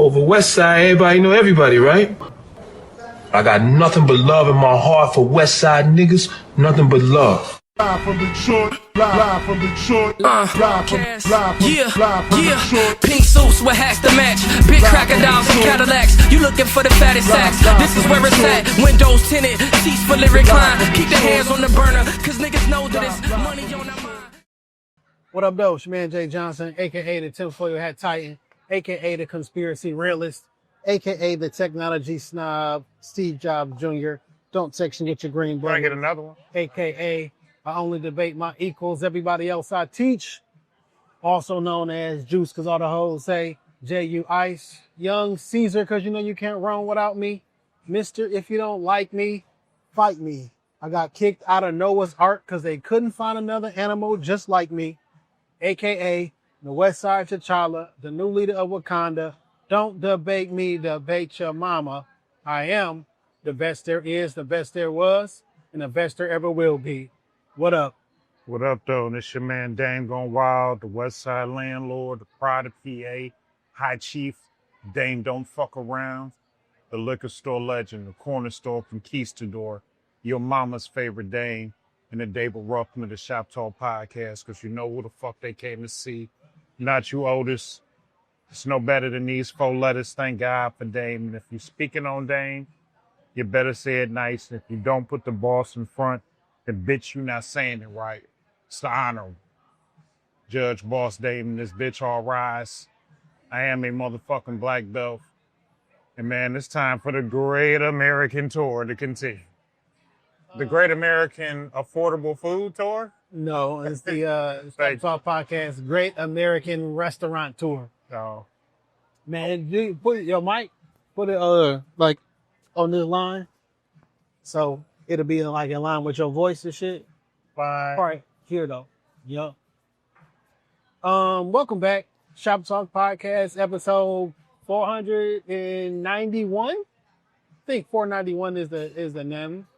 Over West Side, everybody know everybody, right? I got nothing but love in my heart for West Side niggas, nothing but love. Live from Detroit, live from Detroit, Pink suits with hats to match, big crocodiles and Cadillacs. You looking for the fattest sacks? This is where it's at. Windows tinted, seats fully reclined. Keep the hands on the burner, cause niggas know that it's money on their mind. What up, though? It's your man Jay Johnson, aka the tinfoil hat titan, aka the conspiracy realist, aka the technology snob, Steve Jobs Jr. Don't section with your green Can I button. get another one? AKA I only debate my equals. Everybody else I teach. Also known as Juice, because all the hoes say J.U. Ice. Young Caesar, because you know you can't run without me. Mister, if you don't like me, fight me. I got kicked out of Noah's Ark because they couldn't find another animal just like me. AKA the West Side T'Challa, the new leader of Wakanda. Don't debate me, debate your mama. I am the best there is, the best there was, and the best there ever will be. What up? What up, though? This your man Dame Gone Wild, the West Side landlord, the pride of PA, High Chief, Dame Don't Fuck Around, the liquor store legend, the corner store from Keystador, your mama's favorite Dame, and the David Ruffin of the Shoptalkpodcast, because you know who the fuck they came to see. Not you, Otis. It's no better than these 4 letters. Thank God for Dame. And if you're speaking on Dame, you better say it nice. If you don't put the boss in front, then bitch, you not saying it right. It's the honor. Judge Boss Dame and this bitch all rise. I am a motherfucking black belt. And man, it's time for the Great American Tour to continue. The Great American Affordable Food Tour? No, it's the Stop Talk Podcast Great American Restaurant Tour. No. Man, you put your mic, put it like on this line, so it'll be like in line with your voice and shit. Fine. All right, here though. Yup. Welcome back, Shop Talk Podcast, episode 491. I think 491 is the name.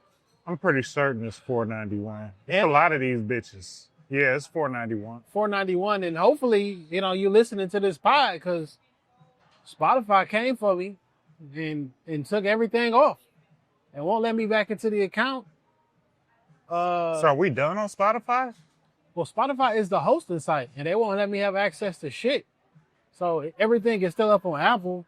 I'm pretty certain it's 491. It's Yeah. a lot of these bitches. Yeah, it's 491. 491, and hopefully, you know, you listening to this pod because Spotify came for me and took everything off and won't let me back into the account. So are we done on Spotify? Well, Spotify is the hosting site, and they won't let me have access to shit. So everything is still up on Apple.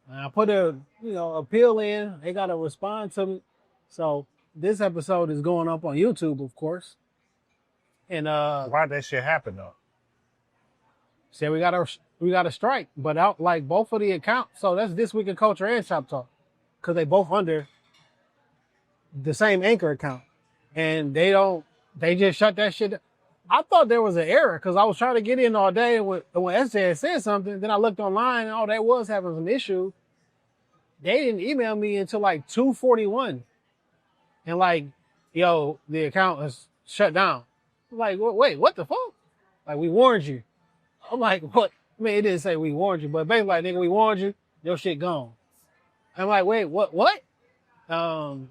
And I put a appeal in. They gotta respond to me. So this episode is going up on YouTube, of course. And Why'd that shit happen though? say we got a strike, but out like both of the accounts. So that's This Week in Culture and Shop Talk, because they both under the same Anchor account, and they just shut that shit down. I thought there was an error because I was trying to get in all day, and when SJ had said something, then I looked online and they was having some issue. They didn't email me until like 2:41, and like, yo, the account is shut down. I'm like, wait, what the fuck? Like, we warned you. I'm like, what? I mean, it didn't say we warned you, but basically, like, nigga, we warned you. Your shit gone. I'm like, wait, what? Can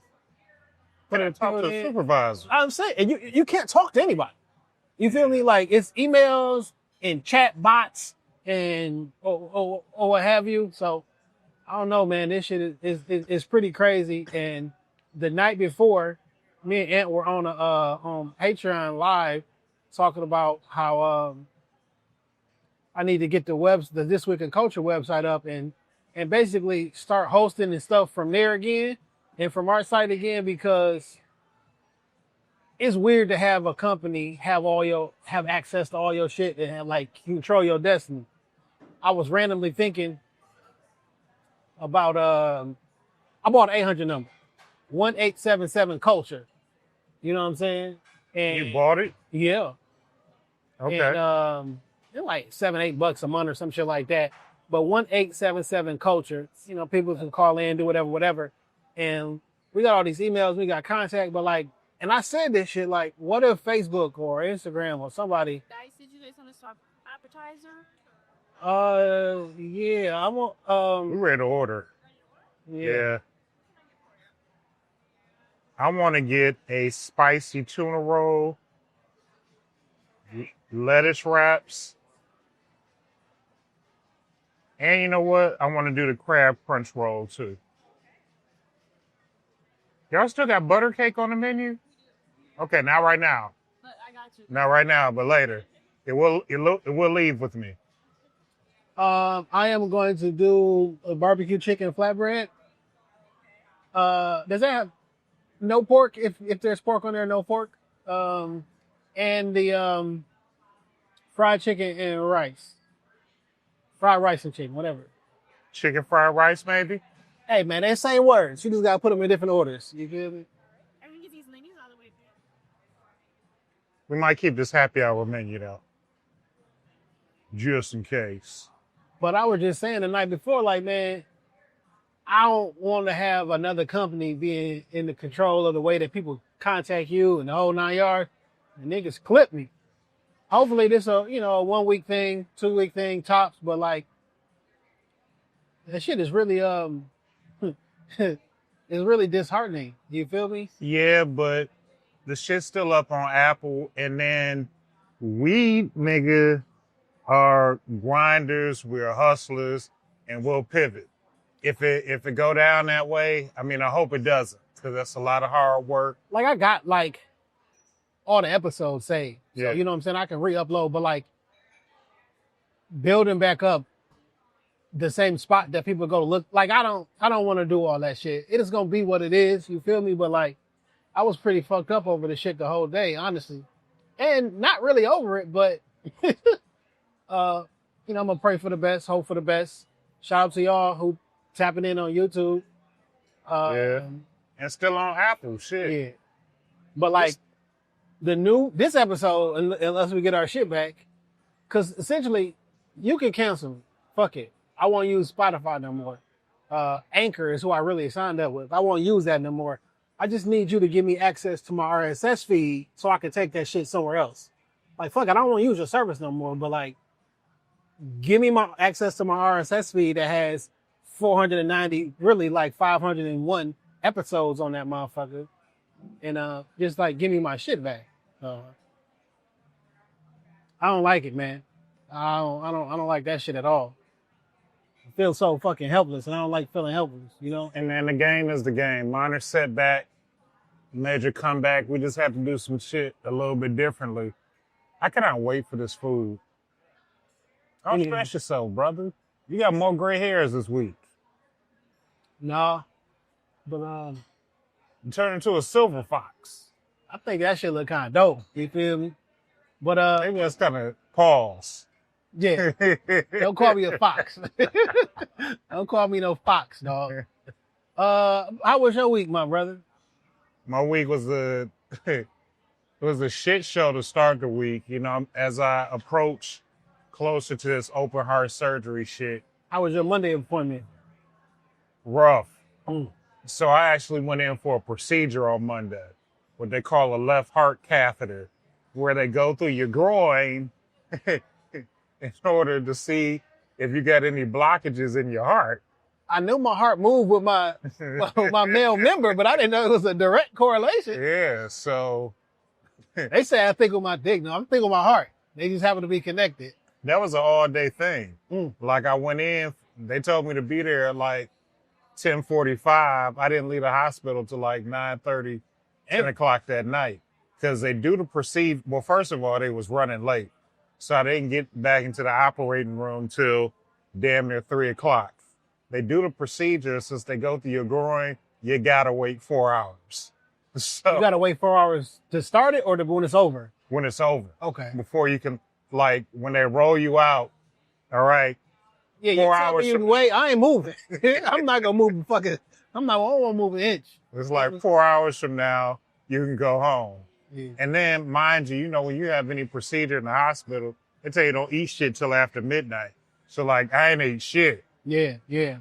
I talk to the supervisor? I'm saying, and you can't talk to anybody. You feel me? Like, it's emails and chat bots and or what have you. So I don't know, man. This shit is pretty crazy. And the night before, me and Ant were on Patreon live talking about how I need to get the This Week in Culture website up and basically start hosting and stuff from there again and from our site again, because it's weird to have a company have access to all your shit and have, like, control your destiny. I was randomly thinking about I bought an 800 number, 1877 Culture. You know what I'm saying? And You bought it? yeah. Okay. And they're like $7-8 a month or some shit like that. But 1877 Culture, you know, people can call in, do whatever. And we got all these emails, we got contact, but like, and I said this shit, like, what if Facebook or Instagram or somebody? Dice, did you say something to appetizer? Yeah, I'm We ready to order. yeah. I want to get a spicy tuna roll, lettuce wraps, And you know what? I want to do the crab crunch roll too. Y'all still got butter cake on the menu? Okay, not right now. But I got you. Not right now, but later. It will leave with me. I am going to do a barbecue chicken flatbread. Does that have no pork? If there's pork on there, no pork. And the fried chicken and rice. Fried rice and chicken, whatever. Chicken fried rice, maybe? Hey man, they same words. You just gotta put them in different orders. You feel me? I can get these menus out of the way. We might keep this happy hour menu though. Just in case. But I was just saying the night before, like, man, I don't want to have another company being in the control of the way that people contact you and the whole 9 yards. And niggas clip me. Hopefully this a 1 week thing, 2 week thing tops, but like that shit is really it's really disheartening. You feel me? Yeah, but the shit's still up on Apple, and then we, nigga, are grinders, we're hustlers, and we'll pivot. If it go down that way, I mean, I hope it doesn't, because that's a lot of hard work. Like I got like all the episodes saved. So, Yeah. you know what I'm saying? I can re-upload, but like building back up the same spot that people go to look, like I don't want to do all that shit. It is going to be what it is. You feel me? But like, I was pretty fucked up over the shit the whole day, honestly. And not really over it, but I'm going to pray for the best, hope for the best. Shout out to y'all who tapping in on YouTube. Yeah. And still on Apple, shit. Yeah. But like this episode, unless we get our shit back, because essentially you can cancel. Fuck it. I won't use Spotify no more. Anchor is who I really signed up with. I won't use that no more. I just need you to give me access to my RSS feed so I can take that shit somewhere else. Like, fuck it, I don't want to use your service no more, but like, give me my access to my RSS feed that has 490, really like 501 episodes on that motherfucker. And just like, give me my shit back. I don't like it, man. I don't like that shit at all. I feel so fucking helpless, and I don't like feeling helpless, you know? And then the game is the game. Minor setback, major comeback. We just have to do some shit a little bit differently. I cannot wait for this food. Don't stress yourself, brother. You got more gray hairs this week. Nah. But You turn into a silver fox. I think that shit look kind of dope. You feel me? But Maybe that's kind of pause. yeah. Don't call me a fox. Don't call me no fox, dog. How was your week, my brother? My week was it was a shit show to start the week. You know, as I approach closer to this open heart surgery shit. How was your Monday appointment? Rough. Mm. So I actually went in for a procedure on Monday, what they call a left heart catheter, where they go through your groin in order to see if you got any blockages in your heart. I knew my heart moved with my male member, but I didn't know it was a direct correlation. Yeah, so They say I think with my dick. No, I'm thinking with my heart. They just happen to be connected. that was an all-day thing. Mm. Like I went in, they told me to be there at like 10:45. I didn't leave the hospital till like 9:30, 10 o'clock that night. Because they do the procedure. Well, first of all, they was running late. So I didn't get back into the operating room till damn near 3 o'clock. They do the procedure. Since they go through your groin, you gotta wait 4 hours. So You gotta wait 4 hours to start it or when it's over? when it's over. Okay. Before you can, like, when they roll you out, all right, Yeah, 4 you tell hours me you from- can wait. I ain't moving. I'm not gonna move I won't move an inch. it's like 4 hours from now, you can go home. Yeah. And then, mind you, when you have any procedure in the hospital, they tell you don't eat shit till after midnight. So, like, I ain't ate shit. Yeah, yeah.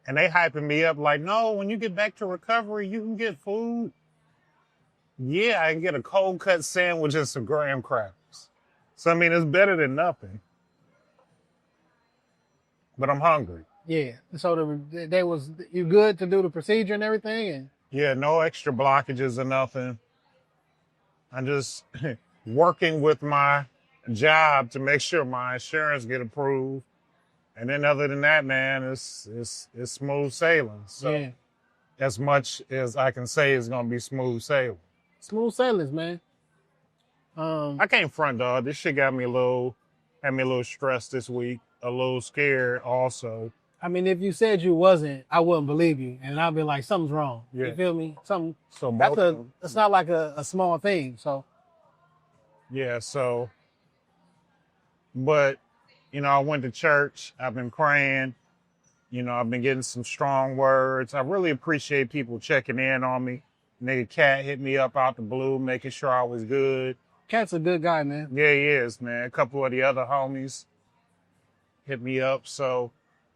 And they hyping me up like, no, when you get back to recovery, you can get food. Yeah, I can get a cold cut sandwich and some graham crackers. So, I mean, it's better than nothing. But I'm hungry. Yeah. So you good to do the procedure and everything? And Yeah, no extra blockages or nothing. I'm just working with my job to make sure my insurance get approved. And then other than that, man, it's smooth sailing. So Yeah. as much as I can say it's gonna be smooth sailing. Smooth sailings, man. I can't front, dog. This shit had me a little stressed this week, a little scared also. I mean, if you said you wasn't, I wouldn't believe you, and I'd be like, something's wrong. Yeah. You feel me? Something. So It's not like a small thing. So yeah, so but you know, I went to church, I've been praying, you know, I've been getting some strong words. I really appreciate people checking in on me. Nigga Cat hit me up out the blue, making sure I was good. Cat's a good guy, man. Yeah, he is, man. A couple of the other homies hit me up. So,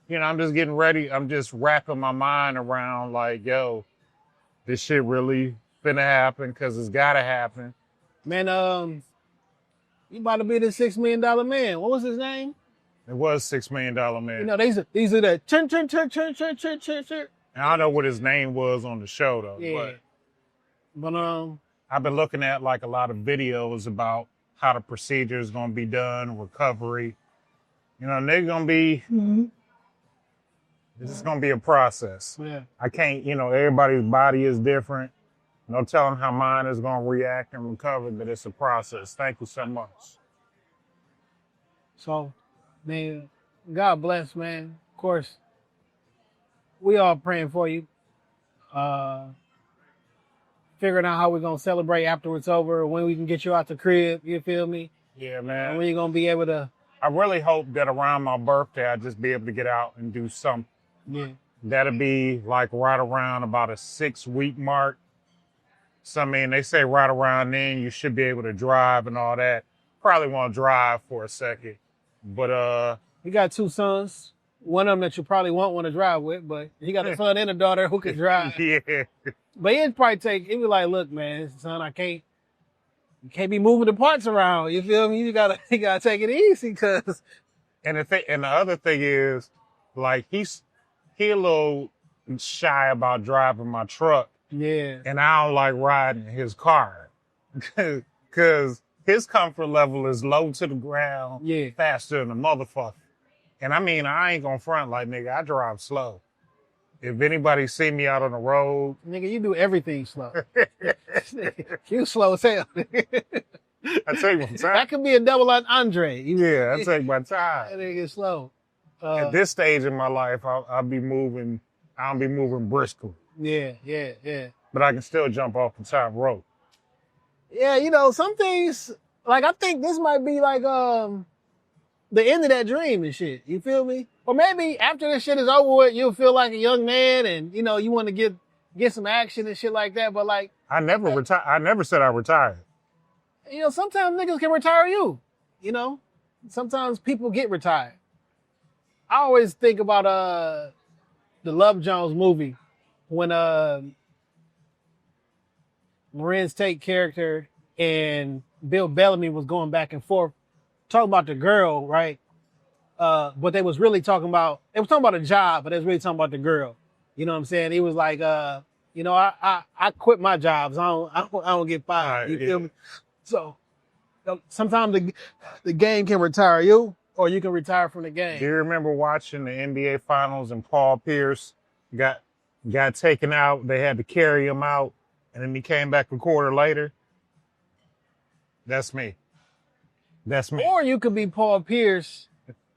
you know, I'm just getting ready. I'm just wrapping my mind around like, yo, this shit really finna happen because it's gotta happen. Man, you about to be the $6 million man. What was his name? It was $6 Million Man. You know, these are the churn. And I don't know what his name was on the show though. Yeah. But I've been looking at like a lot of videos about how the procedure is gonna be done, recovery. You know, they're gonna be. This is gonna be a process. yeah. I can't, you know, everybody's body is different. No telling how mine is gonna react and recover, but it's a process. Thank you so much. So, man, God bless, man. Of course, we all praying for you. Figuring out how we're gonna celebrate after it's over, when we can get you out the crib. You feel me? Yeah, And man. when you're gonna be able to. I really hope that around my birthday, I'll just be able to get out and do something. Yeah. That'll be like right around about a 6-week mark. So, I mean, they say right around then you should be able to drive and all that. Probably won't drive for a second. But, You got 2 sons. One of them that you probably won't want to drive with, but he got a son and a daughter who can drive. yeah. But he'd be like, look, man, son, you can't be moving the parts around. You feel me? You gotta take it easy, cause. And the other thing is, like, he a little shy about driving my truck. Yeah. And I don't like riding his car. Cause his comfort level is low to the ground. Yeah. Faster than a motherfucker. And I mean, I ain't gonna front like, nigga, I drive slow. If anybody see me out on the road. Nigga, you do everything slow. You slow as hell. I take my time. That could be a double on Andre. Yeah, I take my That time. nigga slow. At this stage in my life, I'll be moving briskly. Yeah. But I can still jump off the top rope. Yeah, you know, some things, like, I think this might be like, the end of that dream and shit. You feel me? Or maybe after this shit is over with, you'll feel like a young man and, you know, you want to get some action and shit like that. But like, I never said I retired. you know, sometimes niggas can retire you. You know? Sometimes people get retired. I always think about the Love Jones movie when Lorenz Tate character and Bill Bellamy was going back and forth talking about the girl, right? But they was really talking about a job, but they was really talking about the girl. You know what I'm saying? He was like, you know, I quit my jobs. I don't get fired. You feel me? So sometimes the game can retire you, or you can retire from the game. Do you remember watching the NBA Finals and Paul Pierce got taken out? They had to carry him out, and then he came back a quarter later. That's me. That's me. Or you could be Paul Pierce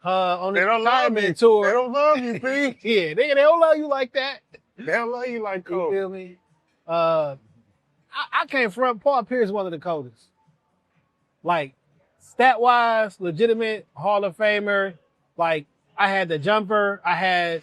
on the They don't love me. retirement tour. They don't love you, P. Yeah, they don't love you like that. They don't love you like You Kobe. feel me? I can't front. Paul Pierce one of the coldest. Like, stat-wise, legitimate Hall of Famer. Like, I had the jumper. I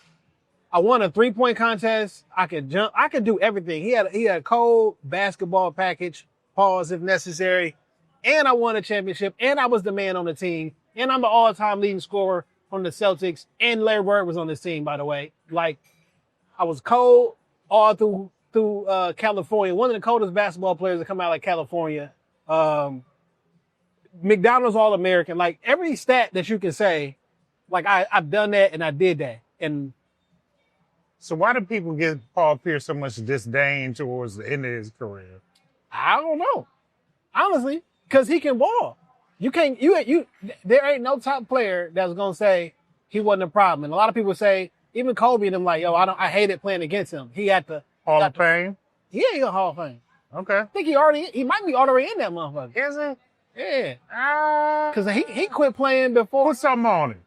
won a 3-point contest. I could jump. I could do everything. He had a cold basketball package, pause if necessary. And I won a championship. And I was the man on the team. And I'm the all-time leading scorer on the Celtics. And Larry Bird was on this team, by the way. Like, I was cold all through California. One of the coldest basketball players to come out of California. McDonald's All-American. Like, every stat that you can say, like, I've done that and I did that. And So why do people give Paul Pierce so much disdain towards the end of his career? I don't know. Honestly, because he can ball. You can't, there ain't no top player that's going to say, he wasn't a problem. And a lot of people say, even Kobe and them like, yo, I hated playing against him. He had to Hall of Fame? Yeah, he's a Hall of Fame. Okay. I think he might be already in that motherfucker. Is it? Yeah. Cause he quit playing before. Put something on it.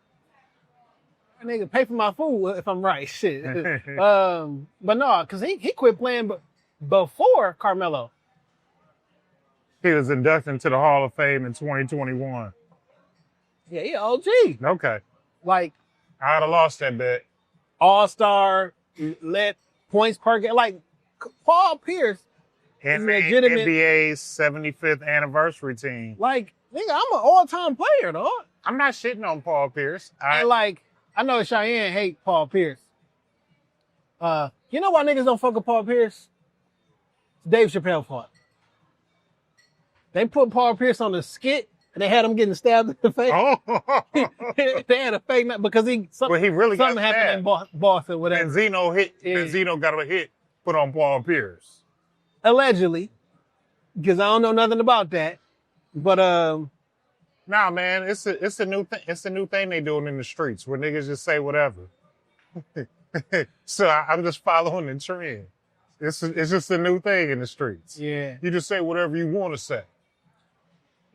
Nigga, pay for my food if I'm right. Shit. But no, cause he quit playing before Carmelo. He was inducted into the Hall of Fame in 2021. Yeah, he OG. Okay. Like I'd have lost that bet. All-star, led points per game. Like Paul Pierce is legitimate. NBA's 75th anniversary team. Like, nigga, I'm an all-time player, dog. I'm not shitting on Paul Pierce. And like, I know Cheyenne hate Paul Pierce. You know why niggas don't fuck with Paul Pierce? It's Dave Chappelle fault. They put Paul Pierce on the skit and they had him getting stabbed in the face. Oh. They had a fake because Well, he really got something happened in Boston, whatever. Benzino got a hit put on Paul Pierce. Allegedly, because I don't know nothing about that. But Nah, man, it's a new thing. It's a new thing they doing in the streets where niggas just say whatever. So I'm just following the trend. It's just a new thing in the streets. Yeah. You just say whatever you want to say.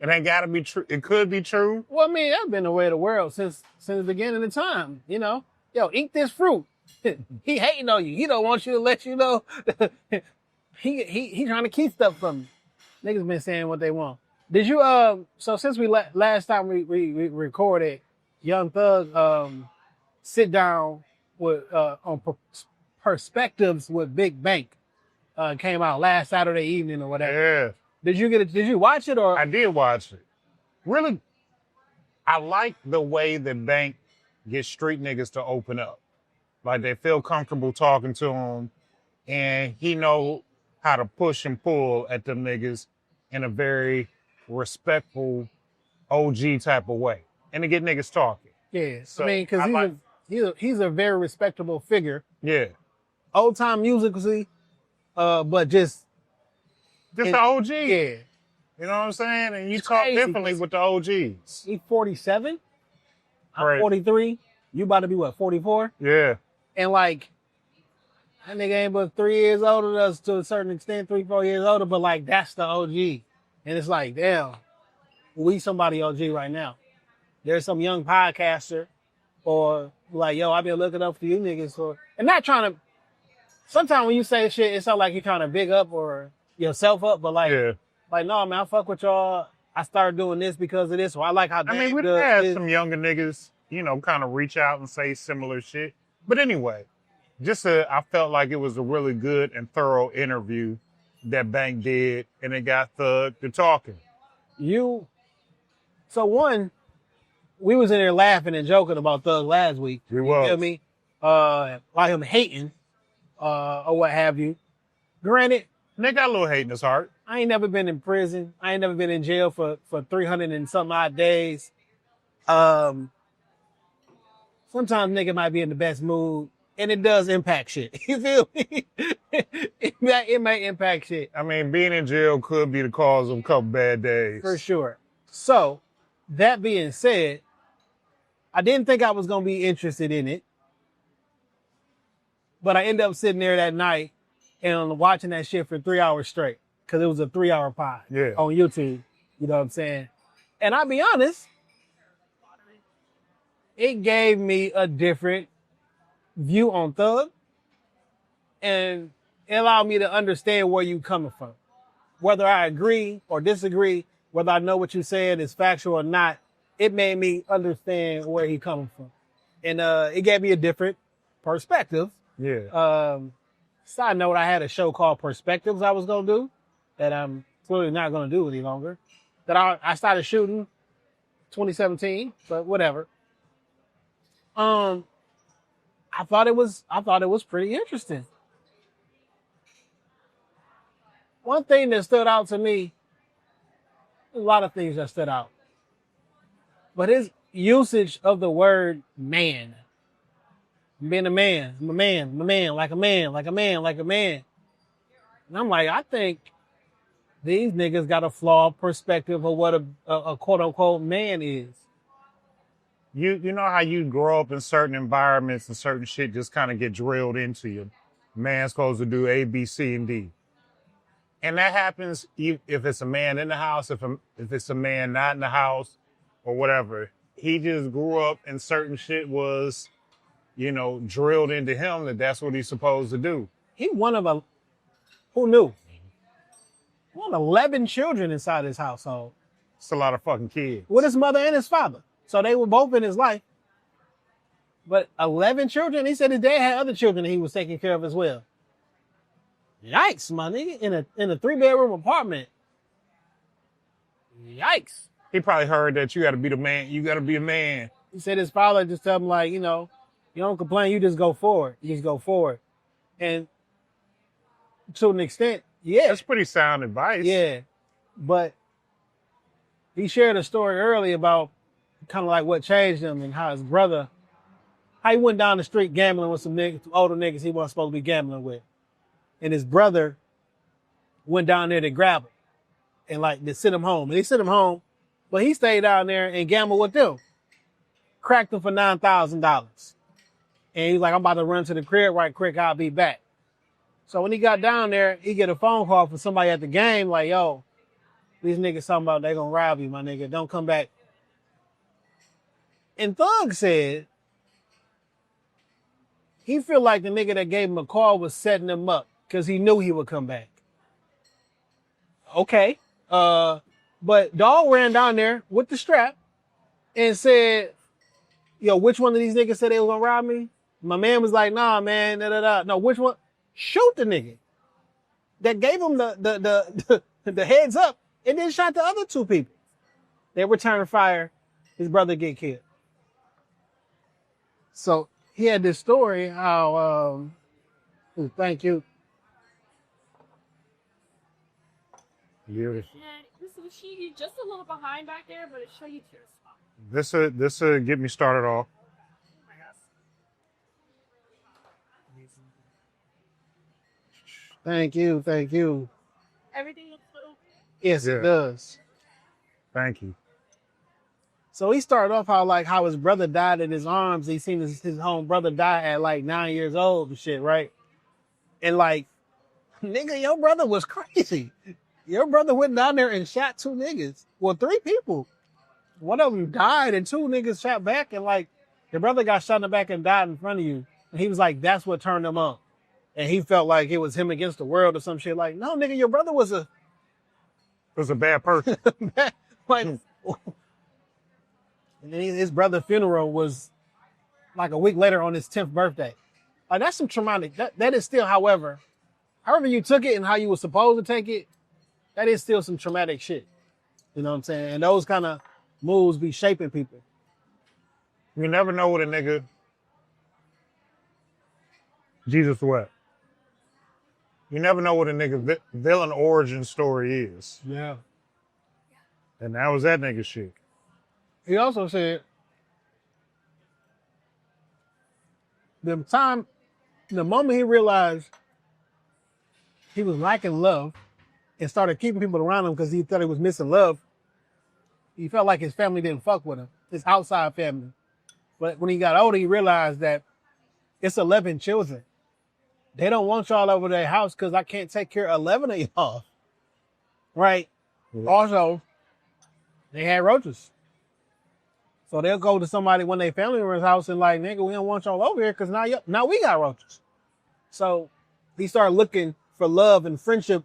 It ain't gotta be true. It could be true. Well, I mean, that's been the way of the world since the beginning of time. You know, yo, eat this fruit. He hating on you. He don't want you to let you know. he trying to keep stuff from you. Niggas been saying what they want. Did you so since we last time we recorded, Young Thug sit down with on perspectives with Big Bank came out last Saturday evening or whatever. Yeah. Did you watch it or? I did watch it. Really, I like the way that Bank gets street niggas to open up. Like they feel comfortable talking to him, and he know how to push and pull at them niggas in a very respectful OG type of way, and to get niggas talking. Yeah, So, I mean, because he's a very respectable figure. Yeah, Old time musically, but just the OG. Yeah, You know what I'm saying? And you It's talk crazy, differently 'cause with the OGs. he's 47. I'm Right. 43. You about to be what, 44? Yeah. And like, that nigga ain't but 3 years older than us to a certain extent, 3-4 years older. But like, that's the OG, and it's like, damn, we somebody OG right now. There's some young podcaster, or like, yo, I've been looking up for you niggas for, and not trying to. Sometimes when you say shit, it sounds like you're trying to big up or yourself up, but like, Yeah. like, no, man, I fuck with y'all. I started doing this because of this. So I like how. I mean, we had some younger niggas, you know, kind of reach out and say similar shit. But anyway, I felt like it was a really good and thorough interview that Bank did, and it got Thug to talking. So one, we was in there laughing and joking about Thug last week. We You was. feel me? Like him hating, or what have you. Granted, They got a little hate in his heart. I ain't never been in prison. I ain't never been in jail for 300 and some odd days. Sometimes nigga might be in the best mood, and it does impact shit. You feel me? It may impact shit. I mean, being in jail could be the cause of a couple bad days. For sure. So, that being said, I didn't think I was going to be interested in it. But I ended up sitting there that night and watching that shit for 3 hours straight. Because it was a 3-hour pod on YouTube. You know what I'm saying? And I'll be honest, it gave me a different view on Thug. And it allowed me to understand where you coming from. Whether I agree or disagree, whether I know what you're saying is factual or not, it made me understand where he coming from. And it gave me a different perspective. Yeah. Side note, I had a show called Perspectives I was going to do that I'm clearly not going to do any longer. That I started shooting 2017, but whatever. I thought it was pretty interesting. One thing that stood out to me, a lot of things that stood out, but his usage of the word man. Being a man, I'm a man, like a man, like a man, like a man. And I'm like, I think these niggas got a flawed perspective of what a quote unquote man is. you know how you grow up in certain environments and certain shit just kind of get drilled into you. Man's supposed to do A, B, C, and D. And that happens if it's a man in the house, if it's a man not in the house, or whatever. He just grew up and certain shit was, drilled into him that that's what he's supposed to do. He who knew? One of 11 children inside his household. It's a lot of fucking kids. With his mother and his father. So they were both in his life. But 11 children, he said his dad had other children that he was taking care of as well. Yikes, my nigga, in a 3-bedroom apartment. Yikes. He probably heard that you got to be the man. You got to be a man. He said his father just told him, like, you don't complain. You just go forward. You just go forward. And to an extent, yeah. That's pretty sound advice. Yeah. But he shared a story earlier about kind of like what changed him and how his brother, how he went down the street gambling with some niggas, older niggas he wasn't supposed to be gambling with. And his brother went down there to grab him and like to send him home. And they sent him home, but he stayed down there and gambled with them. Cracked him for $9,000. And he's like, I'm about to run to the crib right quick. I'll be back. So when he got down there, he get a phone call from somebody at the game like, yo, these niggas talking about they gonna rob you, my nigga. Don't come back. And Thug said he feel like the nigga that gave him a call was setting him up because he knew he would come back. Okay. But Dog ran down there with the strap and said, yo, which one of these niggas said they was gonna rob me? My man was like, nah, man, No, which one? Shoot the nigga that gave him the heads up and then shot the other 2 people. They returned fire. His brother get killed. So he had this story how, thank you. Yeah. And this sushi, just a little behind back there, but it show you to your spot. This get me started off. Oh my gosh. Thank you. Everything looks little. Yes, Yeah. it does. Thank you. So he started off how his brother died in his arms. He seen his own brother die at like 9 years old and shit, right? And like, nigga, your brother was crazy. Your brother went down there and shot 2 niggas. Well, 3 people. One of them died and 2 niggas shot back. And like, your brother got shot in the back and died in front of you. And he was like, that's what turned him on. And he felt like it was him against the world or some shit. Like, no, nigga, your brother was a bad person. like, and then his brother's funeral was like a week later on his 10th birthday. Like, that's some traumatic. That is still, however you took it and how you were supposed to take it, that is still some traumatic shit. You know what I'm saying? And those kind of moves be shaping people. You never know what a nigga. Jesus wept. You never know what a nigga villain origin story is. Yeah. And that was that nigga shit. He also said the moment he realized he was lacking love and started keeping people around him because he thought he was missing love, he felt like his family didn't fuck with him, his outside family. But when he got older, he realized that it's 11 children. They don't want y'all over their house because I can't take care of 11 of y'all. Right? Yeah. Also, they had roaches. So they'll go to somebody when they family member's house and like, nigga, we don't want y'all over here because now we got roaches. So he started looking for love and friendship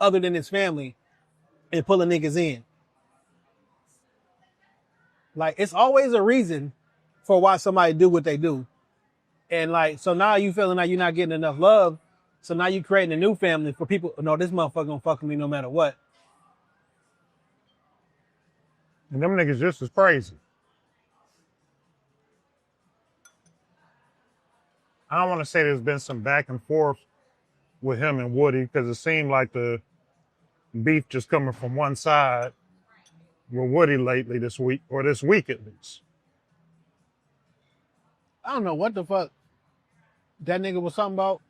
other than his family and pulling niggas in. Like, it's always a reason for why somebody do what they do. And like, so now you feeling like you're not getting enough love. So now you creating a new family for people. No, this motherfucker gonna fuck with me no matter what. And them niggas just as crazy. I don't want to say there's been some back and forth with him and Woody because it seemed like the beef just coming from one side with Woody lately this week at least. I don't know what the fuck that nigga was talking about.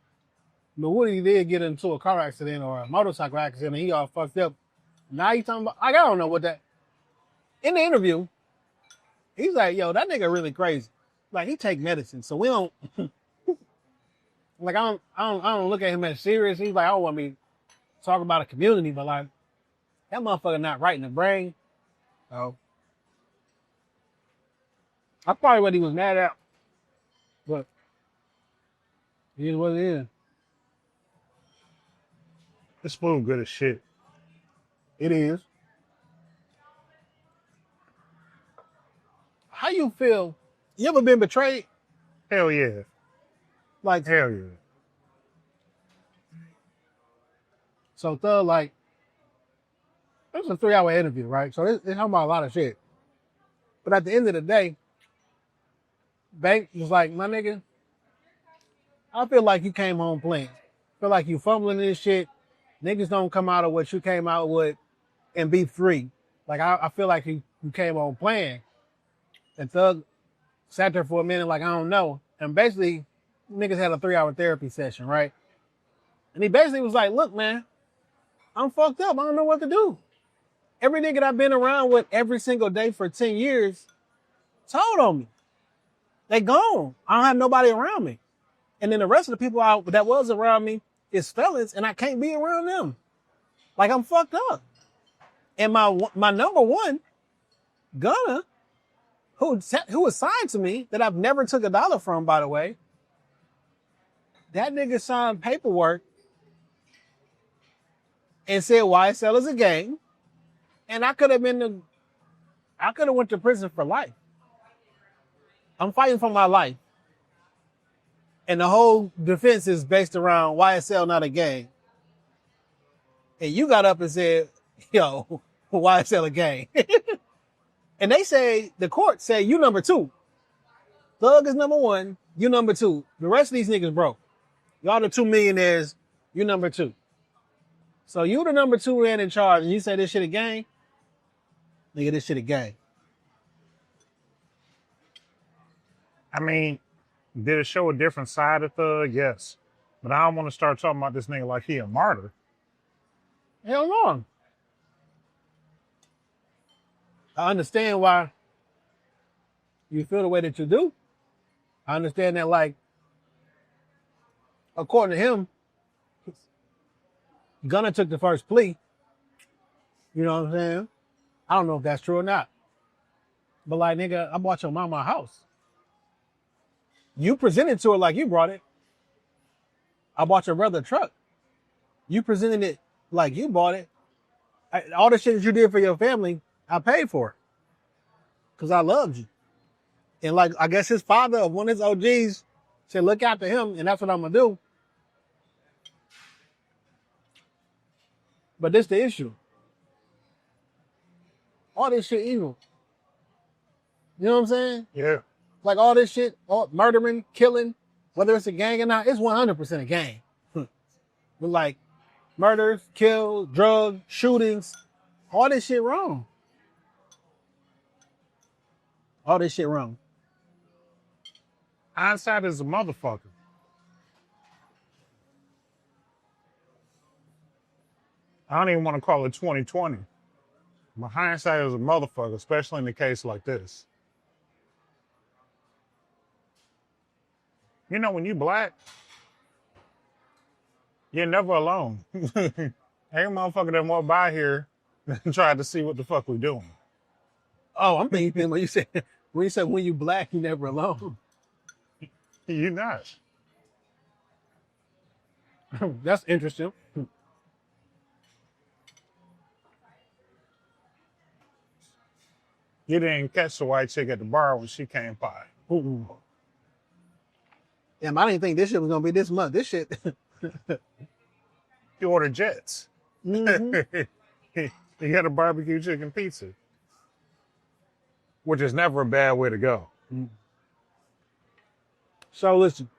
But Woody did get into a car accident or a motorcycle accident and he all fucked up. Now he talking about, I don't know what that. In the interview, He's like, yo, that nigga really crazy. Like, he take medicine, so we don't. Like, I don't look at him as serious. He's like, I don't want me to talk about a community, but like, that motherfucker not right in the brain. So, that's probably what he was mad at. But it is what it is. This food good as shit. It is. How you feel? You ever been betrayed? Hell yeah. Like, Hell yeah. so Thug, like, it was a 3-hour interview, right? So it's talking about a lot of shit. But at the end of the day, Bank was like, my nigga, I feel like you came home playing. I feel like you fumbling this shit. Niggas don't come out of what you came out with and be free. Like, I feel like you came home playing. And Thug sat there for a minute like, I don't know. And basically, niggas had a 3-hour therapy session, right? And he basically was like, look, man, I'm fucked up. I don't know what to do. Every nigga that I've been around with every single day for 10 years told on me. They gone. I don't have nobody around me. And then the rest of the people that was around me is fellas, and I can't be around them. Like, I'm fucked up. And my number one, Gunna, who was signed to me, that I've never took $1 from, by the way, that nigga signed paperwork and said YSL is a gang, and I could have went to prison for life. I'm fighting for my life. And the whole defense is based around YSL not a gang. And you got up and said, yo, YSL a gang. And they say, the court say, you number 2. Thug is number 1, you number 2. The rest of these niggas broke. Y'all the 2 millionaires, you number 2. So you the number 2 man in charge, and you say this shit a gang? Nigga, this shit a gang. I mean, did it show a different side of Thug? Yes. But I don't want to start talking about this nigga like he a martyr. Hell no. I understand why you feel the way that you do. I understand that, like, according to him, Gunna took the first plea. You know what I'm saying? I don't know if that's true or not. But like, nigga, I bought your mama a house. You presented to her like you brought it. I bought your brother a truck. You presented it like you bought it. All the shit that you did for your family, I paid for. Because I loved you. And like, I guess his father of one of his OGs said, look after him, and that's what I'm going to do. But this the issue. All this shit evil. You know what I'm saying? Yeah. Like all this shit, all murdering, killing, whether it's a gang or not, it's 100% a gang. But like murders, kills, drugs, shootings, all this shit wrong. All this shit wrong. Hindsight is a motherfucker. I don't even want to call it 2020. But hindsight is a motherfucker, especially in a case like this. You know, when you black, you're never alone. Every motherfucker that walked by here tried to see what the fuck we doing. Oh, I'm thinking when you said when you black, you never alone. You're not. That's interesting. You didn't catch the white chick at the bar when she came by. Ooh. Damn, I didn't think this shit was gonna be this month. This shit. You ordered Jets. Mm-hmm. You had a barbecue chicken pizza, which is never a bad way to go. So listen,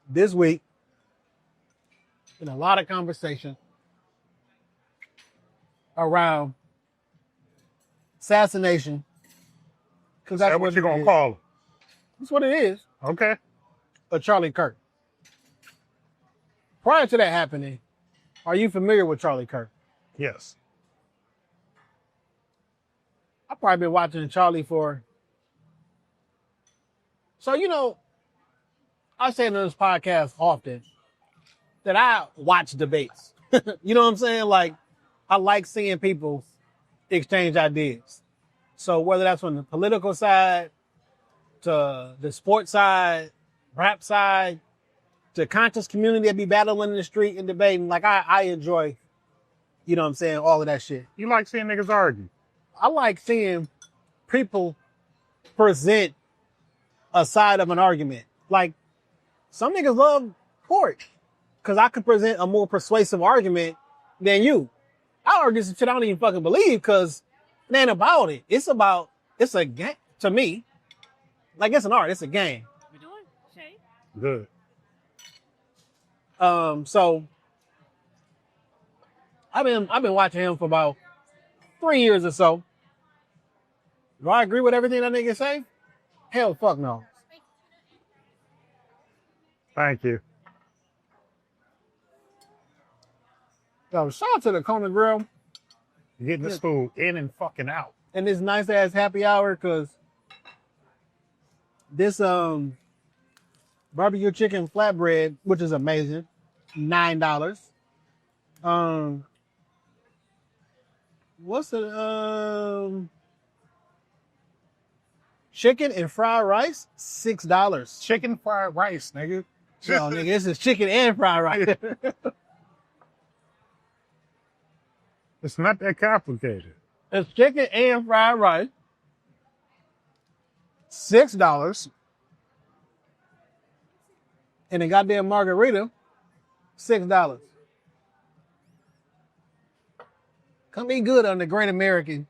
this week, been a lot of conversation around assassination. Because That's what you're gonna call it. That's what it is. Okay. Of Charlie Kirk. Prior to that happening, are you familiar with Charlie Kirk? Yes. I've probably been watching Charlie for. So, you know, I say on this podcast often that I watch debates. You know what I'm saying? Like, I like seeing people exchange ideas. So whether that's on the political side, to the sports side, rap side, to conscious community that be battling in the street and debating, like I enjoy, you know what I'm saying, all of that shit. You like seeing niggas argue? I like seeing people present a side of an argument. Like, some niggas love pork because I can present a more persuasive argument than you. I argue some shit I don't even fucking believe because it ain't about it. It's a game to me. Like, it's an art. It's a game. We doing? Shay? Good. So I've been watching him for about 3 years or so. Do I agree with everything that nigga say? Hell, fuck no. Thank you. So shout out to the Kona Grill Getting this food in and fucking out. and this nice ass happy hour because this barbecue chicken flatbread, which is amazing, $9. What's the chicken and fried rice? $6. Chicken fried rice, nigga. No, nigga, this is chicken and fried rice. It's not that complicated. It's chicken and fried rice. $6. And a goddamn margarita, $6. Come eat good on the Great American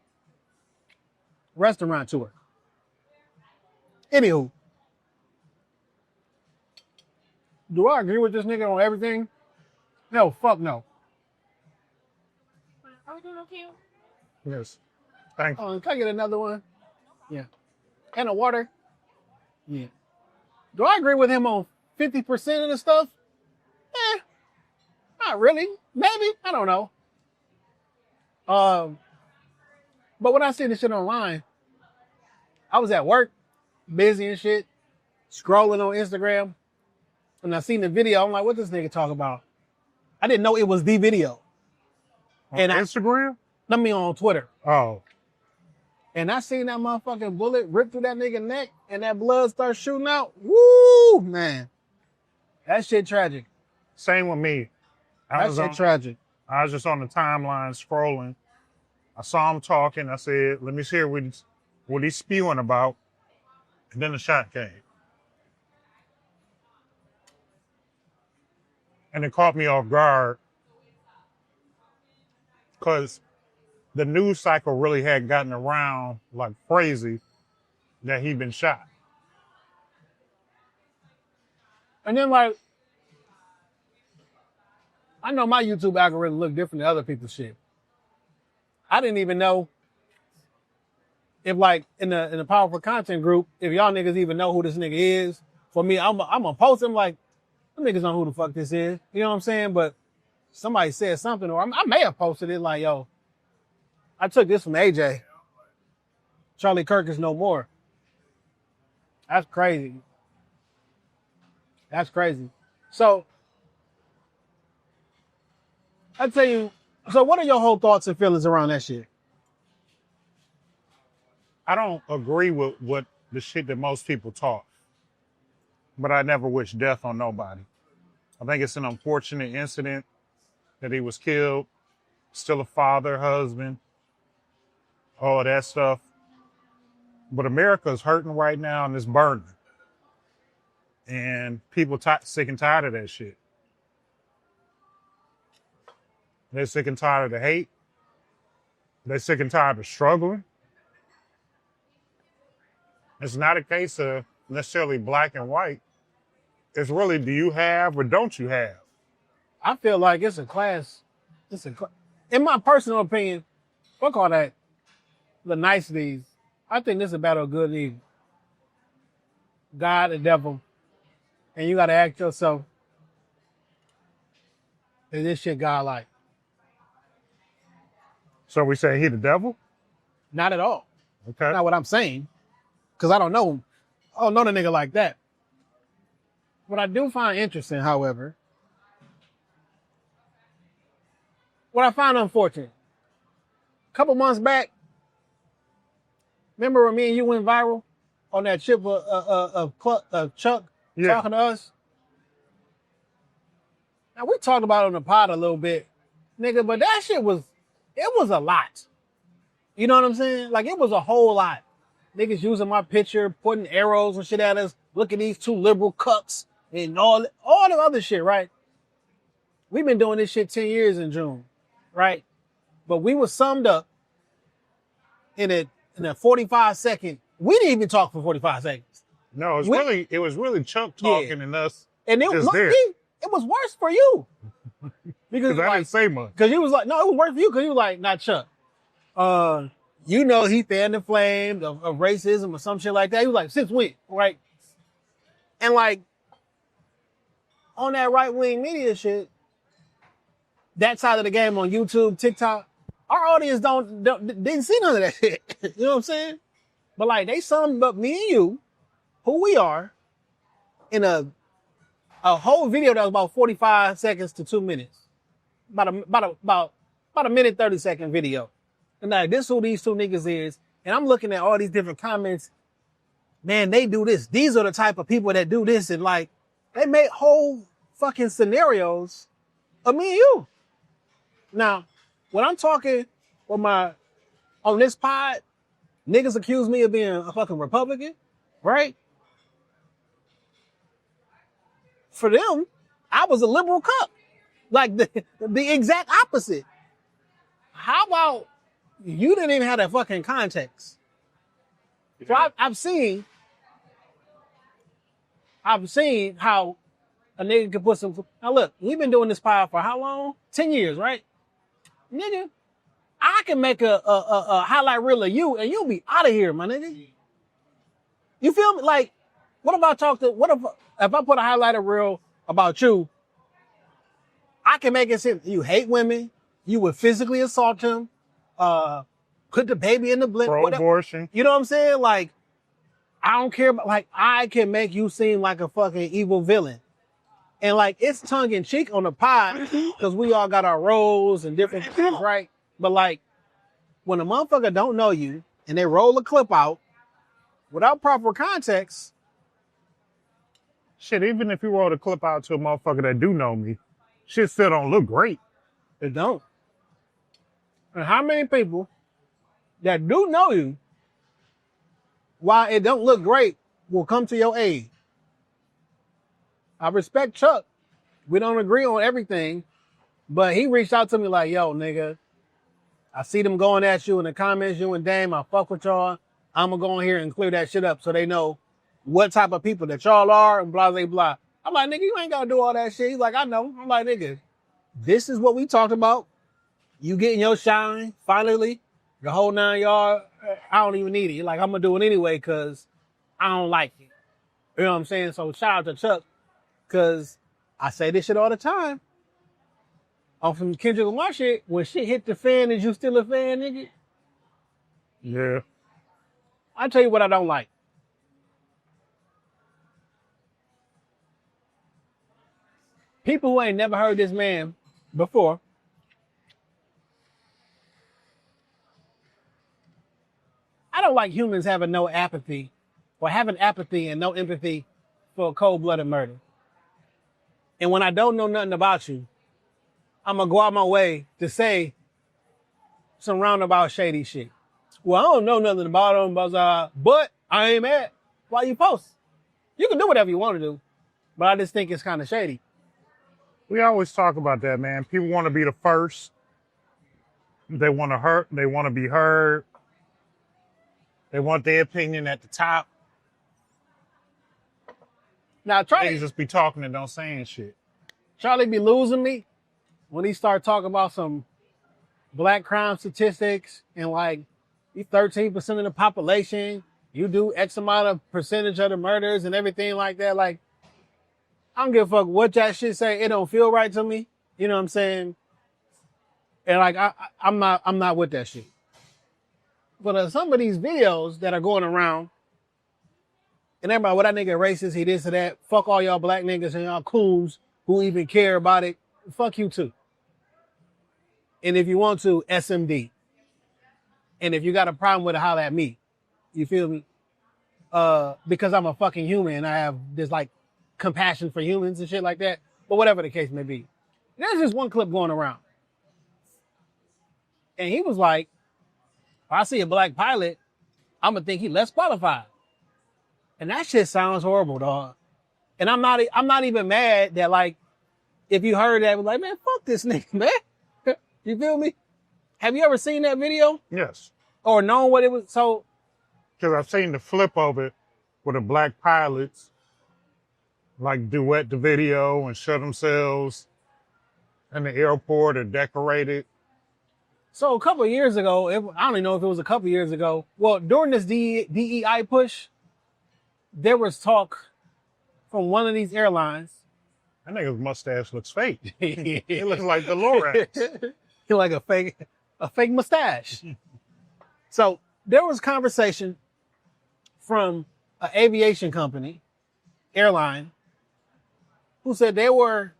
Restaurant Tour. Anywho, do I agree with this nigga on everything? No, fuck no. Are we doing okay? Yes. Thank you. Oh, can I get another one? Yeah. And a water? Yeah. Do I agree with him on 50% of the stuff? Not really. Maybe. I don't know. But when I see this shit online, I was at work, busy and shit, scrolling on Instagram, and I seen the video. I'm like, what this nigga talk about? I didn't know it was the video. On And Instagram? I mean on Twitter. Oh. And I seen that motherfucking bullet rip through that nigga neck and that blood start shooting out. Woo, man. That shit tragic. Same with me. That shit tragic. I was just on the timeline scrolling. I saw him talking. I said, let me hear what he's spewing about. And then the shot came. And it caught me off guard because the news cycle really had gotten around like crazy that he'd been shot. And then, like, I know my YouTube algorithm look different than other people's shit. I didn't even know if, like, in the powerful content group, if y'all niggas even know who this nigga is. For me, I'm gonna post him like, them niggas know who the fuck this is. You know what I'm saying? But somebody said something, or I may have posted it like, yo, I took this from AJ. Charlie Kirk is no more. That's crazy. That's crazy. So, I tell you, so what are your whole thoughts and feelings around that shit? I don't agree with what the shit that most people talk, but I never wish death on nobody. I think it's an unfortunate incident that he was killed, still a father, husband, all of that stuff. But America's hurting right now and it's burning. And people sick and tired of that shit. They're sick and tired of the hate. They're sick and tired of struggling. It's not a case of necessarily black and white. It's really, do you have or don't you have? I feel like it's a class. In my personal opinion, fuck all that, the niceties. I think this is a battle of good and evil. God and devil. And you got to ask yourself, is this shit God-like? So we say he the devil? Not at all. Okay. Not what I'm saying, because I don't know the nigga like that. What I do find interesting, however, what I find unfortunate, a couple months back, remember when me and you went viral on that chip of Chuck talking to us? Now, we talked about it on the pod a little bit, nigga, but that shit was a lot. You know what I'm saying? Like, it was a whole lot. Niggas using my picture, putting arrows and shit at us. Look at these two liberal cucks and all the other shit, right? We've been doing this shit 10 years in June, right? But we were summed up in a 45-second. We didn't even talk for 45 seconds. No, it was really Chuck talking and us. And it was worse for you. Because I didn't say much. Because you was like, no, it was worse for you because you was like, not Chuck. You know, he fanned the flames of racism or some shit like that. He was like, since when? Right? And like, on that right-wing media shit, that side of the game on YouTube, TikTok, our audience didn't see none of that shit. You know what I'm saying? But like, they summed up me and you, who we are, in a whole video that was about 45 seconds to 2 minutes. About a minute, 30-second video. And like, this is who these two niggas is. And I'm looking at all these different comments. Man, they do this. These are the type of people that do this. And like, they make whole fucking scenarios of me and you. Now, when I'm talking on this pod, niggas accuse me of being a fucking Republican, right? For them, I was a liberal cuck. Like the exact opposite. How about you didn't even have that fucking context? So I've seen how a nigga can put some. Now look, we've been doing this pod for how long? 10 years, right? Nigga, I can make a highlight reel of you and you'll be out of here, my nigga. You feel me? Like, what if I put a highlight reel about you, I can make it seem you hate women, you would physically assault him, put the baby in the blender, pro-abortion. You know what I'm saying? Like, I don't care about, like, I can make you seem like a fucking evil villain. And like, it's tongue in cheek on the pod because we all got our roles and different things, right? But like, when a motherfucker don't know you and they roll a clip out without proper context. Shit, even if you roll a clip out to a motherfucker that do know me, shit still don't look great. It don't. And how many people that do know you, while it don't look great, will come to your aid? I respect Chuck. We don't agree on everything, but he reached out to me like, yo, nigga, I see them going at you in the comments, you and Dame, I fuck with y'all. I'm gonna go in here and clear that shit up so they know what type of people that y'all are and blah, blah, blah. I'm like, nigga, you ain't gotta do all that shit. He's like, I know. I'm like, nigga, this is what we talked about. You getting your shine, finally, the whole 9 yards. I don't even need it. Like, I'm gonna do it anyway because I don't like it. You know what I'm saying? So shout out to Chuck because I say this shit all the time. On from Kendrick Lamar shit, when shit hit the fan, is you still a fan, nigga? Yeah. I tell you what I don't like. People who ain't never heard this man before. I don't like humans having no apathy or having apathy and no empathy for a cold-blooded murder. And when I don't know nothing about you, I'm going to go out my way to say some roundabout shady shit. Well, I don't know nothing about him, but I ain't mad. Why you post? You can do whatever you want to do, but I just think it's kind of shady. We always talk about that, man. People want to be the first. They want to hurt. They want to be heard. They want their opinion at the top. Now, They just be talking and don't saying shit. Charlie be losing me when he start talking about some black crime statistics and like you 13% of the population, you do X amount of percentage of the murders and everything like that. Like, I don't give a fuck what that shit say. It don't feel right to me. You know what I'm saying? And like, I'm not with that shit. But some of these videos that are going around, and everybody, what that nigga racist, he this or that, fuck all y'all black niggas and y'all coons who even care about it. Fuck you too. And if you want to, SMD. And if you got a problem with it, holler at me. You feel me? Because I'm a fucking human and I have this like compassion for humans and shit like that. But whatever the case may be. There's just one clip going around. And he was like, if I see a black pilot, I'm gonna think he less qualified. And that shit sounds horrible, dog. And I'm not even mad that like, if you heard that, was like, man, fuck this nigga, man. You feel me? Have you ever seen that video? Yes. Or known what it was? So, Because I've seen the flip of it where the black pilots like duet the video and show themselves in the airport or decorated. so a couple of years ago, I don't even know if it was a couple of years ago. Well, during this DEI push, there was talk from one of these airlines. That nigga's mustache looks fake. It looks like the Lorax. He like a fake mustache. So there was conversation from an aviation company, airline, who said they were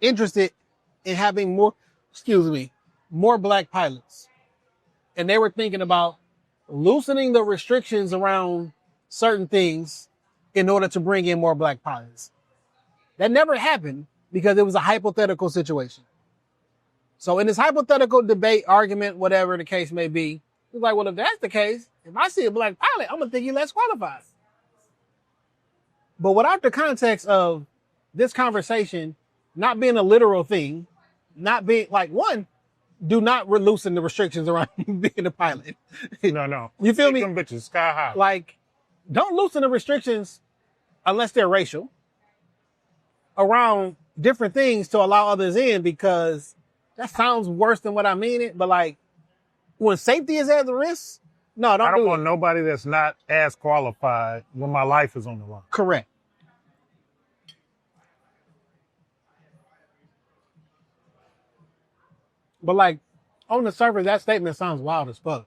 interested in having more black pilots. And they were thinking about loosening the restrictions around certain things in order to bring in more black pilots. That never happened because it was a hypothetical situation. So in this hypothetical debate, argument, whatever the case may be, it's like, well, if that's the case, if I see a black pilot, I'm going to think he's less qualified. But without the context of this conversation not being a literal thing, not being like, one, do not loosen the restrictions around being a pilot. No. You feel Keep me? them bitches sky high. Like, don't loosen the restrictions unless they're racial around different things to allow others in, because that sounds worse than what I mean it. But like, when safety is at the risk, no, I don't do want it. nobody that's not as qualified when my life is on the line. Correct. But like, on the surface, that statement sounds wild as fuck.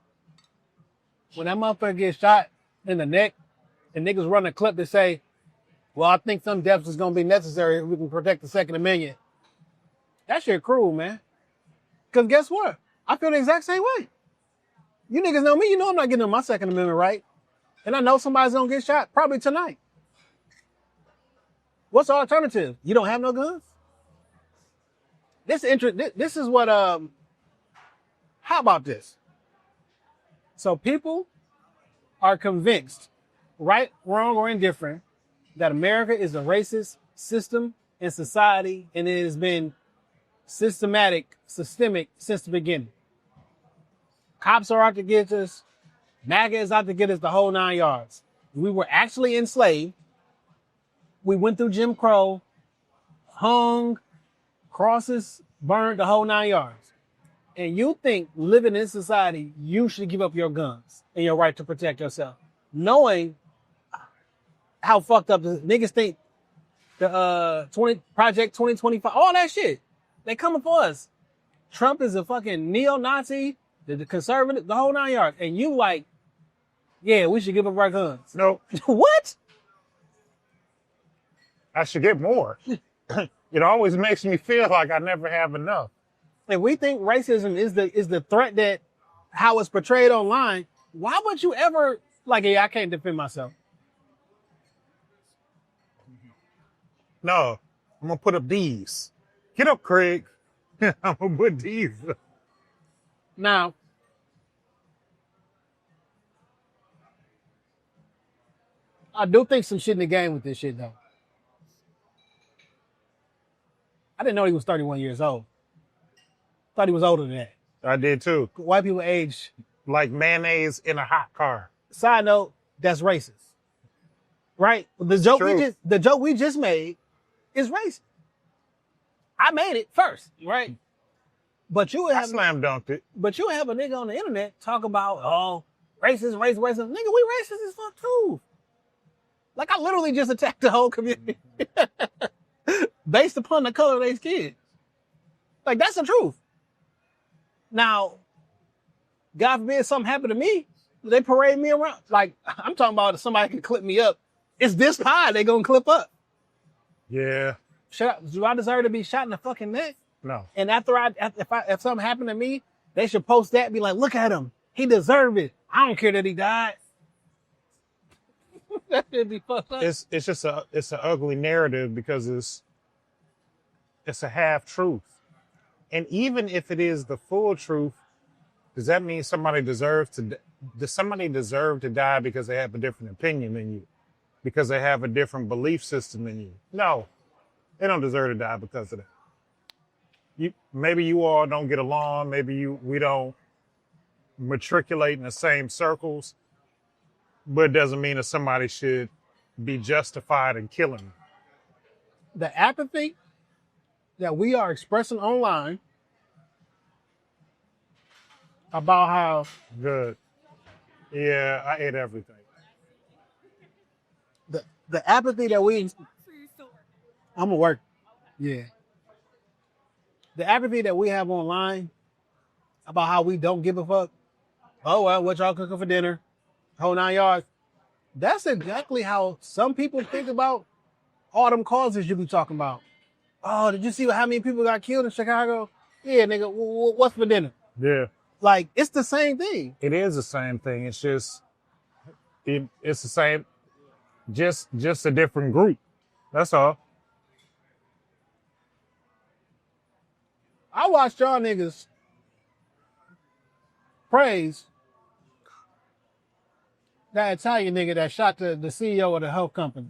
When that motherfucker gets shot in the neck, and niggas run a clip that say, well, I think some deaths is going to be necessary if we can protect the Second Amendment. That shit cruel, man. Because guess what? I feel the exact same way. You niggas know me. You know I'm not getting on my Second Amendment right. And I know somebody's going to get shot, probably tonight. What's the alternative? You don't have no guns? This is what, how about this? So people are convinced, right, wrong, or indifferent, that America is a racist system and society, and it has been systemic since the beginning. Cops are out to get us. MAGA is out to get us, the whole 9 yards. We were actually enslaved. We went through Jim Crow, hung, crosses, burned, the whole 9 yards. And you think living in society, you should give up your guns and your right to protect yourself, knowing how fucked up the niggas think the Project 2025, all that shit. They coming for us. Trump is a fucking neo-Nazi, the conservative, the whole 9 yards. And you like, yeah, we should give up our guns. No. What? I should get more. It always makes me feel like I never have enough. If we think racism is the threat that how it's portrayed online, why would you ever like, yeah, I can't defend myself? No, I'm gonna put up these. Get up, Craig. I'm gonna put these up. Now, I do think some shit in the game with this shit though. I didn't know he was 31 years old. Thought he was older than that. I did too. White people age. Like mayonnaise in a hot car. Side note, that's racist. Right? The joke we just made is racist. I made it first, right? But you would I have slam dunked it. But you have a nigga on the internet talk about, oh, racist. Nigga, we racist as fuck too. Like, I literally just attacked the whole community based upon the color of their skin. Like, that's the truth. Now, God forbid something happened to me, they parade me around. Like, I'm talking about if somebody can clip me up. It's this high they gonna clip up. Yeah. Do I deserve to be shot in the fucking neck? No. And if something happened to me, they should post that and be like, look at him. He deserved it. I don't care that he died. That should be fucked up. It's just an ugly narrative because it's a half truth. And even if it is the full truth, does that mean does somebody deserve to die because they have a different opinion than you? Because they have a different belief system than you? No. They don't deserve to die because of that. Maybe you all don't get along, we don't matriculate in the same circles, but it doesn't mean that somebody should be justified in killing you. The apathy that we are expressing online about how Good. Yeah, I ate everything. the apathy that we I'm gonna work. Yeah. The apathy that we have online about how we don't give a fuck. Oh well, what y'all cooking for dinner? Whole 9 yards. That's exactly how some people think about all them causes you be talking about. Oh, did you see how many people got killed in Chicago? Yeah, nigga, what's for dinner? Yeah. Like, it's the same thing. It is the same thing. It's just, it's the same, just a different group. That's all. I watched y'all niggas praise that Italian nigga that shot the CEO of the health company.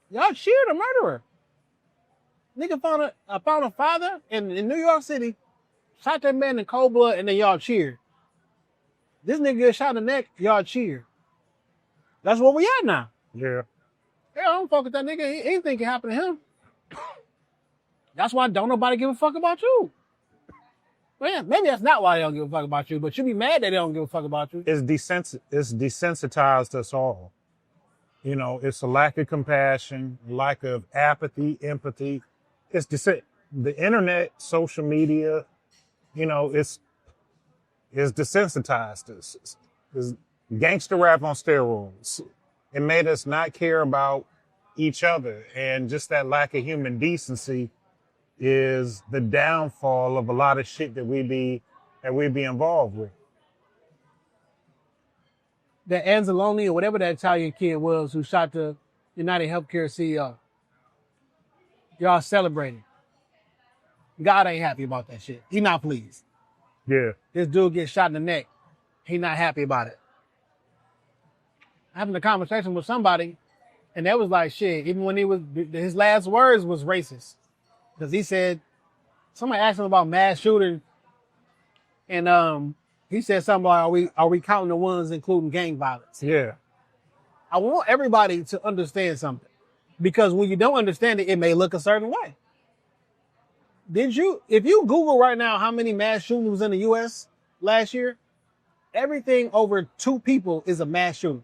Y'all cheered a murderer. Nigga found a father in New York City, shot that man in cold blood, and then y'all cheered. This nigga get shot in the neck, y'all cheer. That's where we at now. Yeah. Yeah, I don't fuck with that nigga. He ain't think it happened to him. That's why don't nobody give a fuck about you. Well, yeah, maybe that's not why they don't give a fuck about you, but you be mad that they don't give a fuck about you. It's desensitized us all. You know, it's a lack of compassion, lack of apathy, empathy. It's the internet, social media, you know, it's desensitized us. It's gangster rap on steroids. It made us not care about each other. And just that lack of human decency is the downfall of a lot of shit that we be involved with. That Anzalone or whatever that Italian kid was who shot the United Healthcare CEO. Y'all celebrating. God ain't happy about that shit. He not pleased. Yeah. This dude gets shot in the neck. He not happy about it. Having a conversation with somebody, and that was like shit. Even when his last words was racist. Because he said, somebody asked him about mass shooters, and he said something like, are we counting the ones including gang violence? Yeah. I want everybody to understand something. Because when you don't understand it, it may look a certain way. If you Google right now how many mass shootings was in the U.S. last year, everything over 2 people is a mass shooting.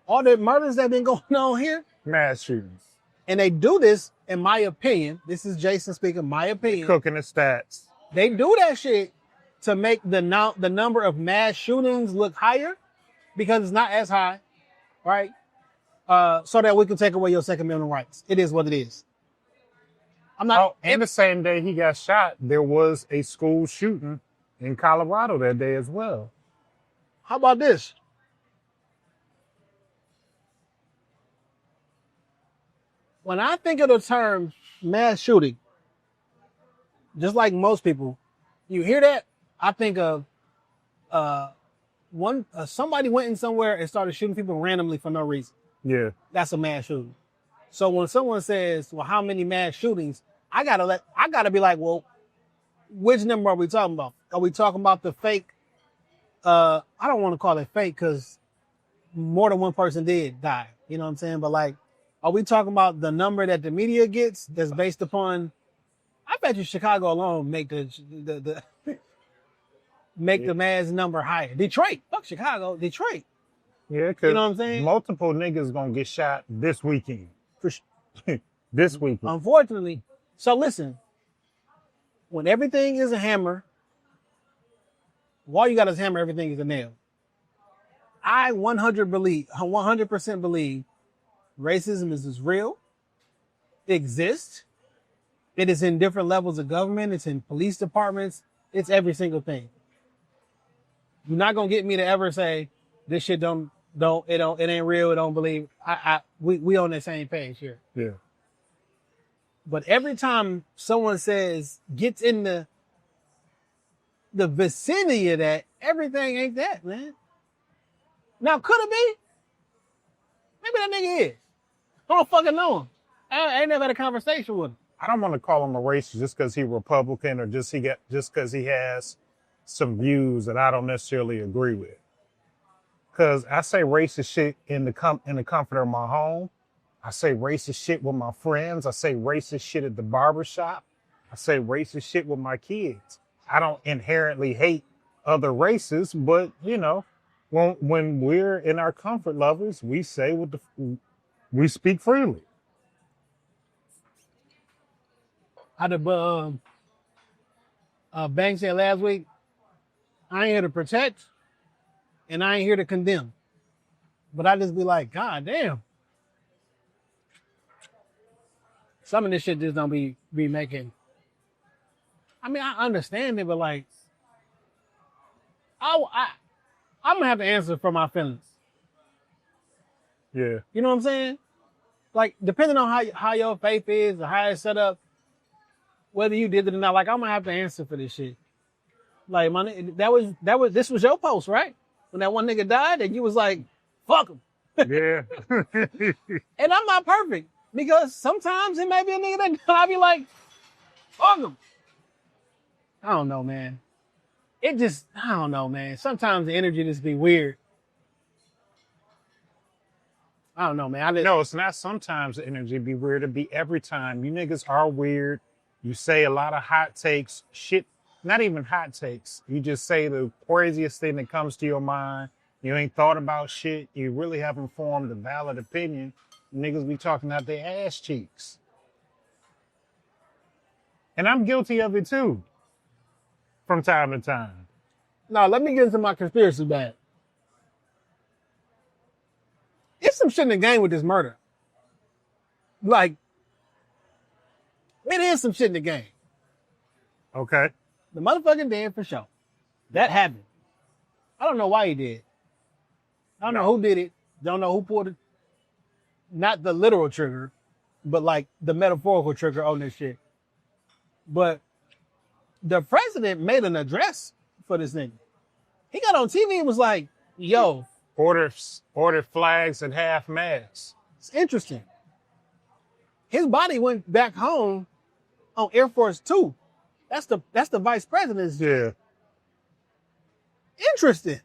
All the murders that have been going on here. Mass shootings. And they do this, in my opinion, this is Jason speaking, my opinion. Cooking the stats. They do that shit to make the number of mass shootings look higher because it's not as high, right? So that we can take away your Second Amendment rights. It is what it is. And the same day he got shot, there was a school shooting in Colorado that day as well. How about this? When I think of the term mass shooting, just like most people, you hear that, I think of somebody went in somewhere and started shooting people randomly for no reason. Yeah. That's a mass shooting. So when someone says, well, how many mass shootings? I gotta be like, well, which number are we talking about? Are we talking about the fake? I don't want to call it fake because more than one person did die. You know what I'm saying? But like, are we talking about the number that the media gets that's based upon? I bet you Chicago alone make the mass number higher. Detroit, fuck Chicago, Detroit. Yeah, because you know what I'm saying? Multiple niggas gonna get shot this weekend. This weekend. Unfortunately. So listen, when everything is a hammer, All you got is hammer, everything is a nail. I 100% believe racism is real, it exists. It is in different levels of government. It's in police departments. It's every single thing. You're not gonna get me to ever say this shit it ain't real. It don't believe. We on the same page here. Yeah. But every time someone gets in the vicinity of that, everything ain't that, man. Now, could it be? Maybe that nigga is. I don't fucking know him. I ain't never had a conversation with him. I don't want to call him a racist just because he's Republican or just because he has some views that I don't necessarily agree with. Because I say racist shit in the comfort of my home. I say racist shit with my friends. I say racist shit at the barbershop. I say racist shit with my kids. I don't inherently hate other races, but when we're in our comfort levels, we say we speak freely. How the Bank said last week, I ain't here to protect and I ain't here to condemn. But I just be like, God damn. Some of this shit just don't be making. I mean, I understand it, but like, I'm gonna have to answer for my feelings. Yeah. You know what I'm saying? Like, depending on how your faith is or how it's set up, whether you did it or not, like, I'm gonna have to answer for this shit. Like, this was your post, right? When that one nigga died and you was like, fuck him. Yeah. And I'm not perfect because sometimes it may be a nigga that I'll be like, fuck him. I don't know, man. I don't know, man. Sometimes the energy just be weird. I don't know, man. No, it's not sometimes the energy be weird. It be every time. You niggas are weird. You say a lot of hot takes. Shit, not even hot takes. You just say the craziest thing that comes to your mind. You ain't thought about shit. You really haven't formed a valid opinion. Niggas be talking out their ass cheeks. And I'm guilty of it too. From time to time. No, let me get into my conspiracy bag. It's some shit in the game with this murder. Like, it is some shit in the game. Okay. The motherfucking dead for sure. That happened. I don't know why he did. I don't know who did it. Don't know who pulled it. Not the literal trigger, but like the metaphorical trigger on this shit. But the president made an address for this nigga. He got on TV and was like, yo. Ordered flags at half mast. It's interesting. His body went back home on Air Force 2. That's the vice president's. Yeah. Interesting.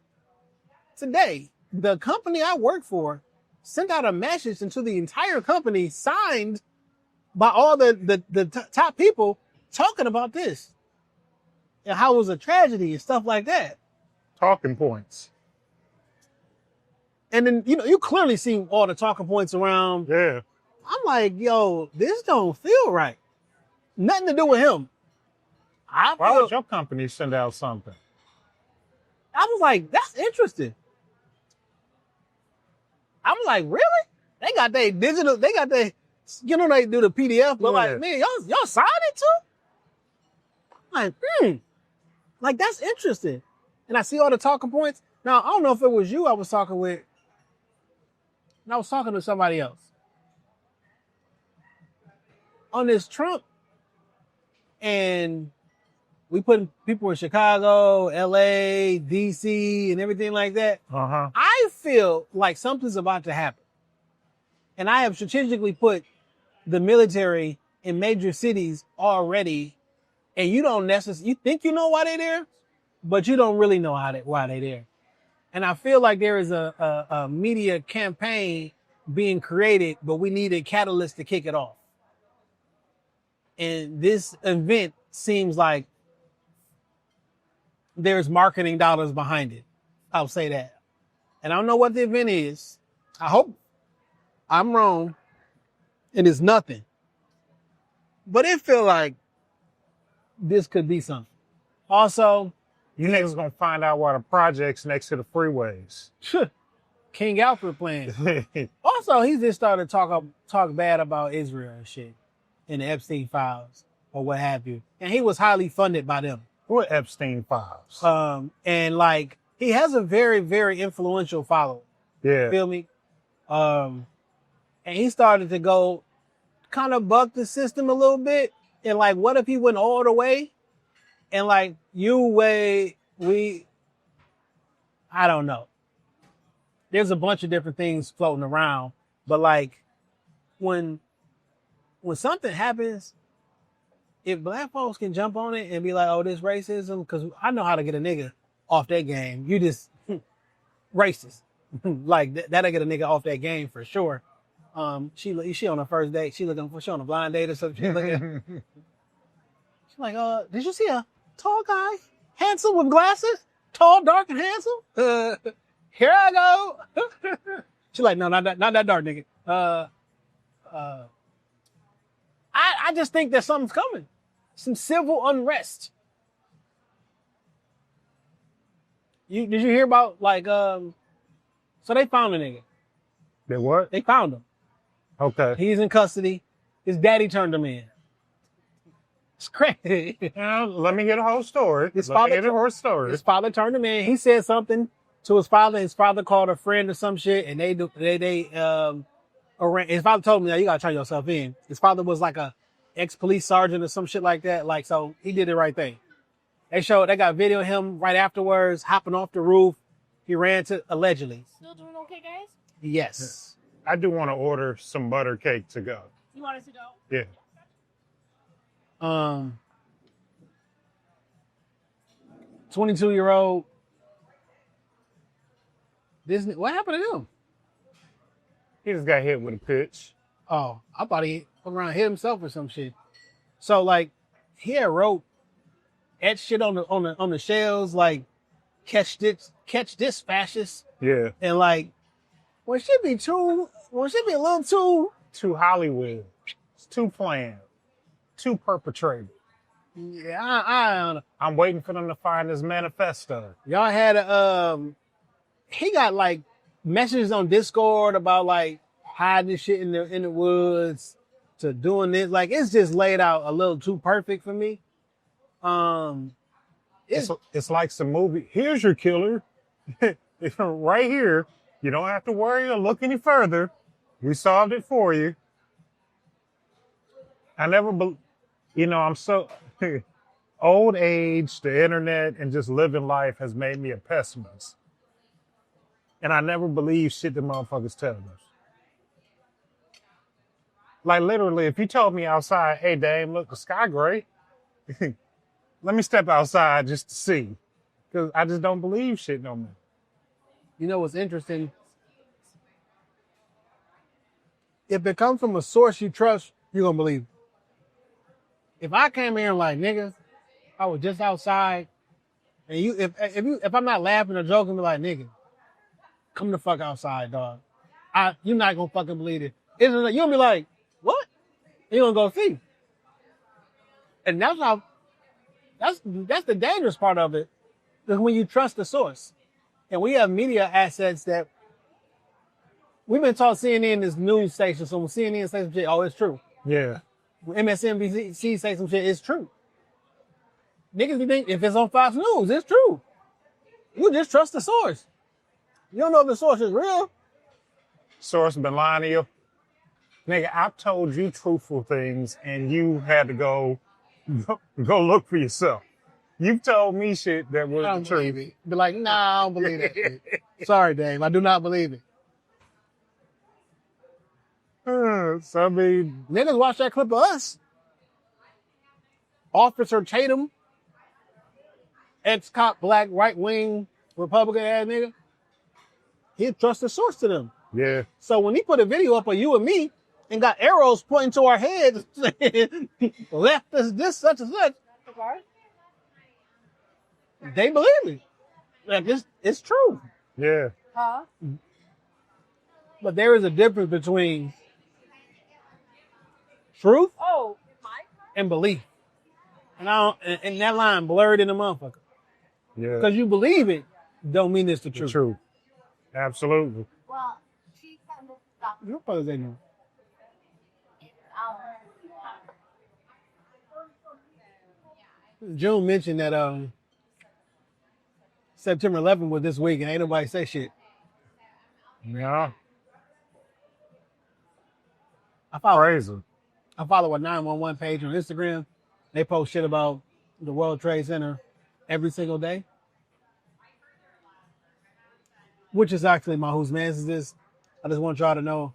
Today, the company I work for sent out a message into the entire company signed by all the top people talking about this. And how it was a tragedy and stuff like that. Talking points. And then, you clearly see all the talking points around. Yeah. I'm like, yo, this don't feel right. Nothing to do with him. Why would your company send out something? I was like, that's interesting. I'm like, really? They got their digital, they do the PDF, but like, man, y'all signed it too? I'm like, like, that's interesting. And I see all the talking points. Now, I don't know if it was you I was talking with. And I was talking to somebody else. On this Trump, and we put people in Chicago, LA, DC, and everything like that. Uh-huh. I feel like something's about to happen. And I have strategically put the military in major cities already. And you don't necessarily, you think you know why they're there, but you don't really know why they're there. And I feel like there is a media campaign being created, but we need a catalyst to kick it off. And this event seems like there's marketing dollars behind it. I'll say that. And I don't know what the event is. I hope I'm wrong and it's nothing. But it feel like this could be something. Also, You niggas gonna find out why the projects next to the freeways. King Alfred playing. Also, he just started talk bad about Israel and shit in the Epstein files or what have you. And he was highly funded by them. What Epstein files? And like he has a very, very influential following. Yeah. Feel me? And he started to go kind of buck the system a little bit. And like, what if he went all the way? And like, I don't know. There's a bunch of different things floating around, but like, when something happens, if black folks can jump on it and be like, oh, this racism, because I know how to get a nigga off that game. You just racist. Like that'll get a nigga off that game for sure. She on her first date. She on a blind date or something. She's like, did you see a tall guy, handsome with glasses, tall, dark, and handsome? Here I go. She's like, no, not that dark nigga. I just think that something's coming. Some civil unrest. Did you hear about like so they found a nigga. They what? They found him. Okay. He's in custody. His daddy turned him in. It's crazy. Let me get a whole story. His father turned him in. He said something to his father. His father called a friend or some shit, and they arranged. His father told him, "Now you gotta turn yourself in." His father was like a ex-police sergeant or some shit like that. Like, so he did the right thing. They got video of him right afterwards, hopping off the roof. He ran to, allegedly. Still doing okay, guys? Yes. I do want to order some butter cake to go. You want us to go? Yeah. 22-year-old Disney. What happened to him? He just got hit with a pitch. Oh, I thought he fucking around hit himself or some shit. So like, he had wrote etched shit on the shelves like, catch this fascist. Yeah. And like, when she be a little too Hollywood. It's too planned. Too perpetrated. Yeah, I don't know. I'm waiting for them to find this manifesto. Y'all had he got like messages on Discord about like hiding this shit in the woods to doing this. Like it's just laid out a little too perfect for me. It's like some movie. Here's your killer. Right here. You don't have to worry or look any further. We solved it for you. I'm so old age, the internet, and just living life has made me a pessimist. And I never believe shit the motherfuckers tell us. Like literally, if you told me outside, hey Dame, look, the sky gray. Let me step outside just to see. Because I just don't believe shit no more. You know what's interesting? If it comes from a source you trust, you're gonna believe it. If I came here and like, nigga, I was just outside, and if I'm not laughing or joking, be like, nigga, come the fuck outside, dog. You're not gonna fucking believe it. You're gonna be like, what? You're gonna go see. And that's the dangerous part of it, is when you trust the source. And we have media assets that we've been taught CNN is news station, so when CNN says some shit, oh, it's true. Yeah. When MSNBC say some shit, it's true. Niggas be think if it's on Fox News, it's true. You just trust the source. You don't know if the source is real. Source been lying to you. Nigga, I've told you truthful things and you had to go look for yourself. You've told me shit that wasn't true. Believe it. Be like, nah, I don't believe that shit. Sorry, Dave, I do not believe it. So I mean, niggas watch that clip of us. Officer Tatum, ex-cop, black, right-wing, Republican ass nigga. He trusts the source to them. Yeah. So when he put a video up of you and me and got arrows pointing to our heads saying, left us this, such and such, they believe me. Like, it's true. Yeah. Huh? But there is a difference between truth and belief. And that line blurred in the motherfucker. Yeah. Because you believe it, don't mean it's the truth. True. Absolutely. What the fuck is they doing? June mentioned that September 11th was this week and ain't nobody say shit. Yeah. I follow Crazy. a 911 page on Instagram. They post shit about the World Trade Center every single day. Which is actually my whose man's is this. I just want y'all to know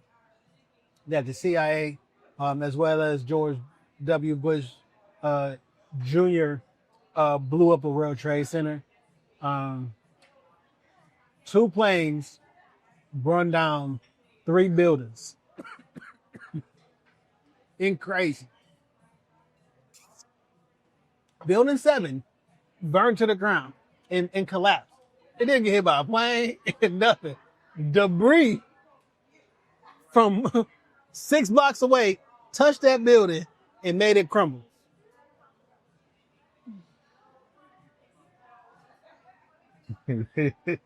that the CIA, as well as George W. Bush Jr. Blew up the World Trade Center. 2 planes burned down 3 buildings. In crazy. Building 7 burned to the ground and collapsed. It didn't get hit by a plane, nothing. Debris from 6 blocks away touched that building and made it crumble. $20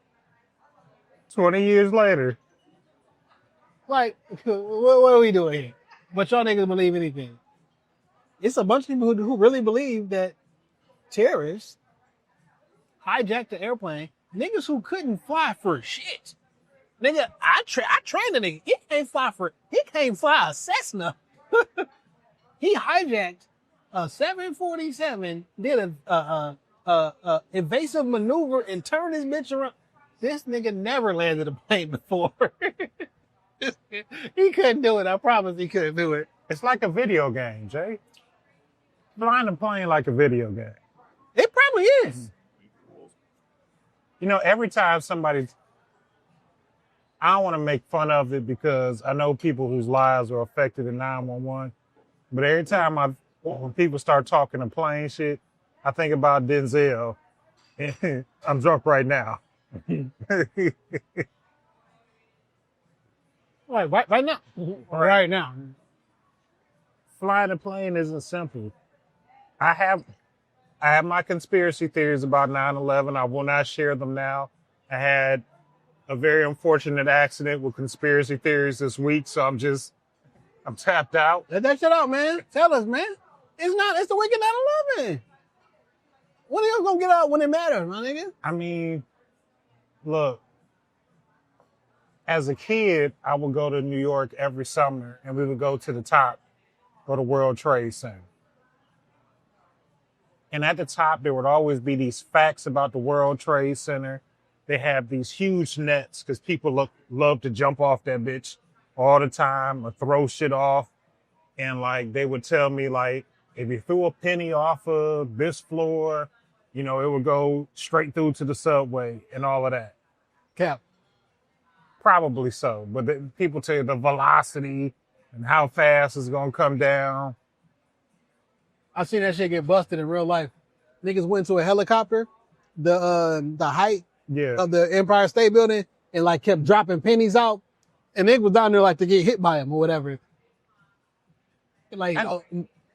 years later. Like, what are we doing here? But y'all niggas believe anything. It's a bunch of people who really believe that terrorists hijacked the airplane. Niggas who couldn't fly for shit. Nigga, I trained a nigga. He can't fly a Cessna. He hijacked a 747, did a evasive maneuver and turned his bitch around. This nigga never landed a plane before. He couldn't do it. I promise he couldn't do it. It's like a video game, Jay. Flying a plane like a video game. It probably is. You know, every time I don't want to make fun of it because I know people whose lives are affected in 911. But every time when people start talking to plane shit, I think about Denzel. I'm drunk right now. Right now. Right now. Flying a plane isn't simple. I have my conspiracy theories about 9/11. I will not share them now. I had a very unfortunate accident with conspiracy theories this week, so I'm tapped out. Let that shit out, man. Tell us, man. It's the week of 9/11. When are you gonna get out when it matters, my nigga? I mean, look, as a kid, I would go to New York every summer and we would go to the top of the World Trade Center. And at the top, there would always be these facts about the World Trade Center. They have these huge nets because people love to jump off that bitch all the time or throw shit off. And like, they would tell me like, if you threw a penny off of this floor, you know, it would go straight through to the subway and all of that. Cap. Probably so. But people tell you the velocity and how fast it's going to come down. I seen that shit get busted in real life. Niggas went to a helicopter, the height of the Empire State Building, and like kept dropping pennies out, and they was down there like to get hit by him or whatever. Like,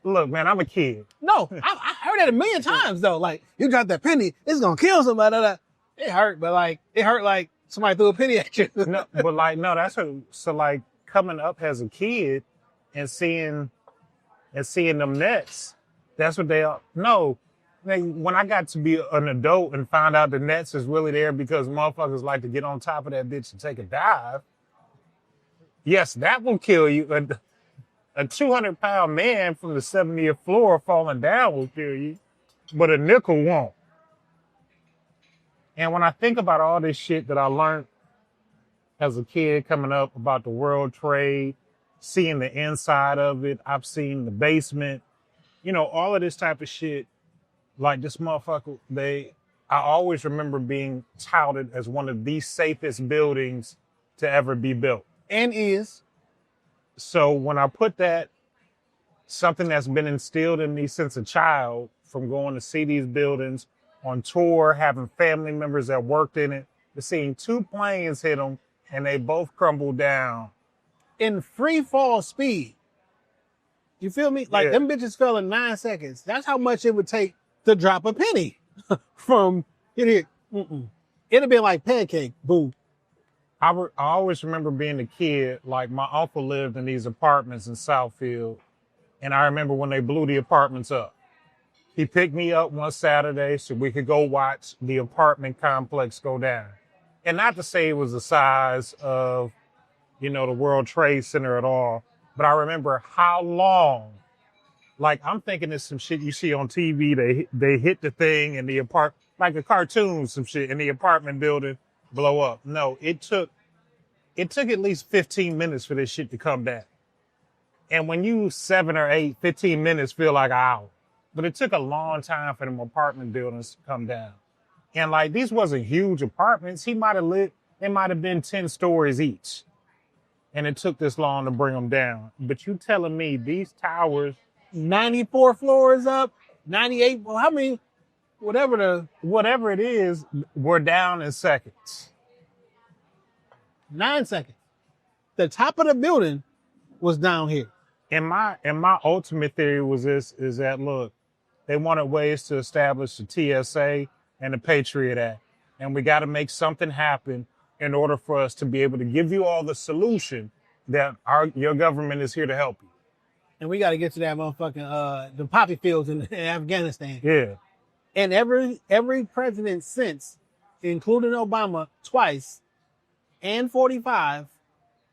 look, man, I'm a kid. No, I heard that a million times though. Like, you drop that penny, it's gonna kill somebody. It hurt, but like it hurt like somebody threw a penny at you. No, but like no, that's what, so like coming up as a kid and seeing them nets. That's what they are. No, when I got to be an adult and found out the nets is really there because motherfuckers like to get on top of that bitch and take a dive. Yes, that will kill you. A 200-pound man from the 70th floor falling down will kill you, but a nickel won't. And when I think about all this shit that I learned as a kid coming up about the World Trade, seeing the inside of it, I've seen the basement, you know, all of this type of shit, like this motherfucker, I always remember being touted as one of the safest buildings to ever be built. And is. So when I put that, something that's been instilled in me since a child, from going to see these buildings on tour, having family members that worked in it, to seeing 2 planes hit them and they both crumbled down. In free fall speed. You feel me? Like, them bitches fell in 9 seconds. That's how much it would take to drop a penny from It'd have been like pancake. Boom. I always remember being a kid, like my uncle lived in these apartments in Southfield. And I remember when they blew the apartments up. He picked me up one Saturday so we could go watch the apartment complex go down. And not to say it was the size of, the World Trade Center at all, but I remember how long, like I'm thinking it's some shit you see on TV. They hit the thing in the apartment, like a cartoon, some shit in the apartment building blow up. No, it took at least 15 minutes for this shit to come down. And when you 7 or 8, 15 minutes feel like an hour. But it took a long time for them apartment buildings to come down. And like, these wasn't huge apartments. They might have been 10 stories each. And it took this long to bring them down. But you telling me these towers, 94 floors up, 98, well, how many, whatever it is, were down in seconds. 9 seconds. The top of the building was down here. And my ultimate theory was is that, look, they wanted ways to establish the TSA and the Patriot Act. And we got to make something happen in order for us to be able to give you all the solution that your government is here to help you. And we got to get to that motherfucking, the poppy fields in Afghanistan. Yeah. And every president since, including Obama twice, and 45,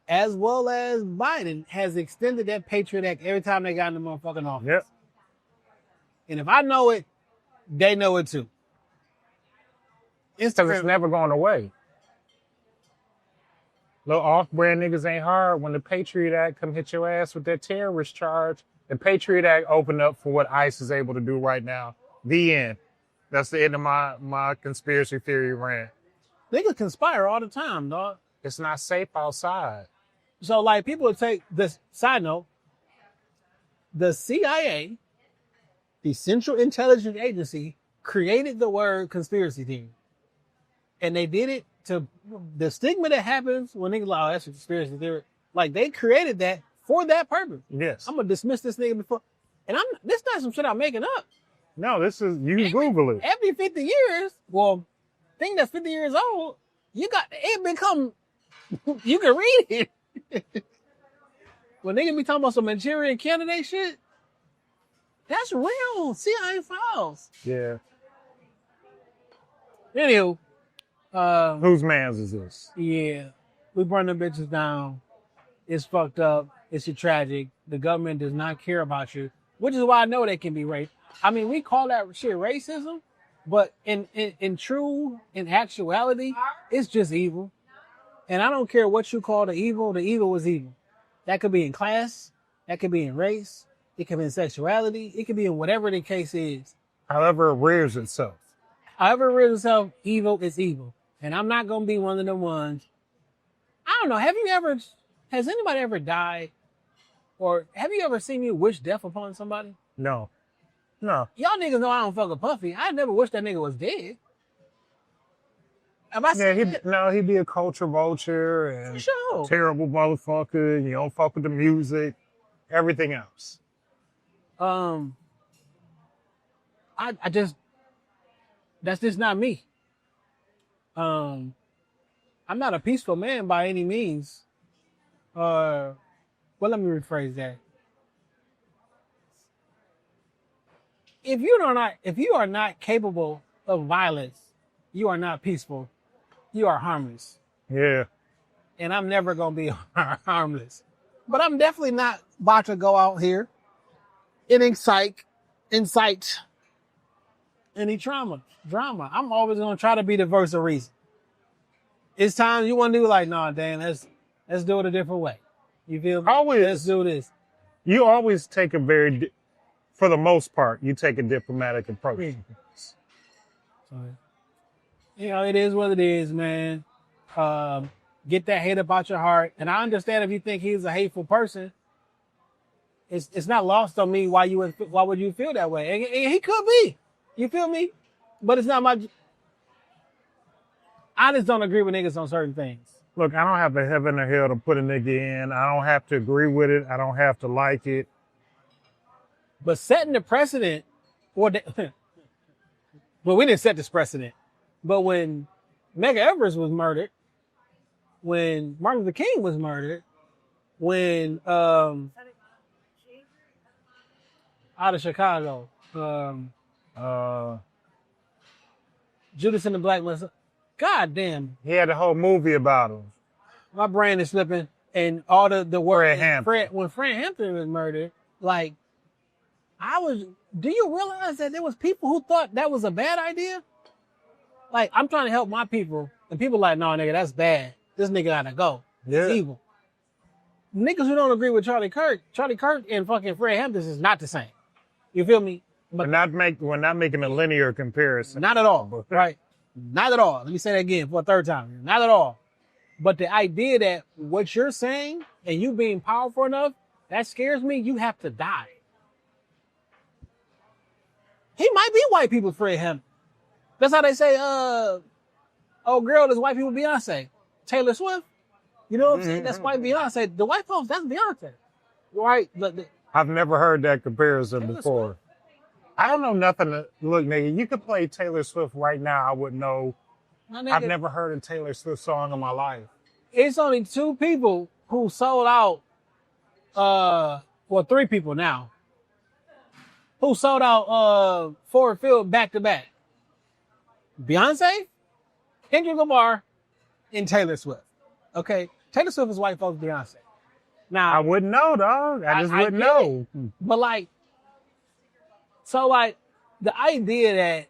as well as Biden, has extended that Patriot Act every time they got in the motherfucking office. Yep. And if I know it, they know it too. Because it's never going away. Little off-brand niggas ain't hard. When the Patriot Act come hit your ass with that terrorist charge, the Patriot Act opened up for what ICE is able to do right now. The end. That's the end of my conspiracy theory rant. Niggas conspire all the time, dog. It's not safe outside. So, like, people would take this side note. The CIA, the Central Intelligence Agency, created the word conspiracy theory. And they did it to the stigma that happens when niggas like, oh, that's a conspiracy theory. Like, they created that for that purpose. Yes. I'm going to dismiss this nigga before. And this not some shit I'm making up. No, this is, Google it. Every 50 years, well, thing that's 50 years old, it become, you can read it. When niggas be talking about some Manchurian candidate shit, that's real CIA files. Yeah. Anywho. Whose man's is this? Yeah. We burn them bitches down. It's fucked up. It's tragic. The government does not care about you, which is why I know they can be raped. I mean, we call that shit racism, but in actuality, it's just evil. And I don't care what you call the evil is evil. That could be in class, that could be in race, it could be in sexuality, it could be in whatever the case is. However it rears itself. However it rears itself, evil is evil. And I'm not going to be one of the ones. I don't know, has anybody ever died? Or have you ever seen me wish death upon somebody? No. Y'all niggas know I don't fuck with Puffy. I never wish that nigga was dead. He'd be a culture vulture and sure. Terrible motherfucker. You don't fuck with the music, everything else. That's just not me. I'm not a peaceful man by any means. Well, let me rephrase that. If you are not capable of violence, you are not peaceful. You are harmless. Yeah. And I'm never going to be harmless. But I'm definitely not about to go out here and incite any drama. I'm always going to try to be the voice of reason. It's times you want to do like, nah, Dan, let's do it a different way. You feel me? Let's do this. You always take for the most part, you take a diplomatic approach. So, it is what it is, man. Get that hate about your heart. And I understand if you think he's a hateful person, it's not lost on me why would you feel that way? And he could be. You feel me? But it's not I just don't agree with niggas on certain things. Look, I don't have a heaven or hell to put a nigga in. I don't have to agree with it. I don't have to like it. But setting the precedent, but we didn't set this precedent. But when Medgar Evers was murdered, when Martin Luther King was murdered, when out of Chicago, Judas and the Black Messiah. God damn. He had a whole movie about him. My brain is slipping. And all the word when Fred Hampton was murdered, like, do you realize that there was people who thought that was a bad idea? Like, I'm trying to help my people, and people like, no, nigga, that's bad. This nigga gotta go. Yeah. It's evil. Niggas who don't agree with Charlie Kirk and fucking Fred Hampton is not the same. You feel me? But we're not making a linear comparison. Not at all, right? Not at all. Let me say that again for a third time. Not at all. But the idea that what you're saying and you being powerful enough, that scares me. You have to die. He might be white people, Fred Hampton. That's how they say, oh girl, is white people Beyonce. Taylor Swift. You know what I'm saying? That's white Beyonce. The white folks, that's Beyonce. Right? I've never heard that comparison before. I don't know nothing. Look, nigga, you could play Taylor Swift right now. I wouldn't know. I've never heard a Taylor Swift song in my life. It's only 2 people who sold out, well, 3 people now, who sold out Ford Field back-to-back. Beyonce, Kendrick Lamar, and Taylor Swift. Okay? Taylor Swift is white folks' Beyonce. Now, I wouldn't know, dog. I just wouldn't know. But like, so like, the idea that,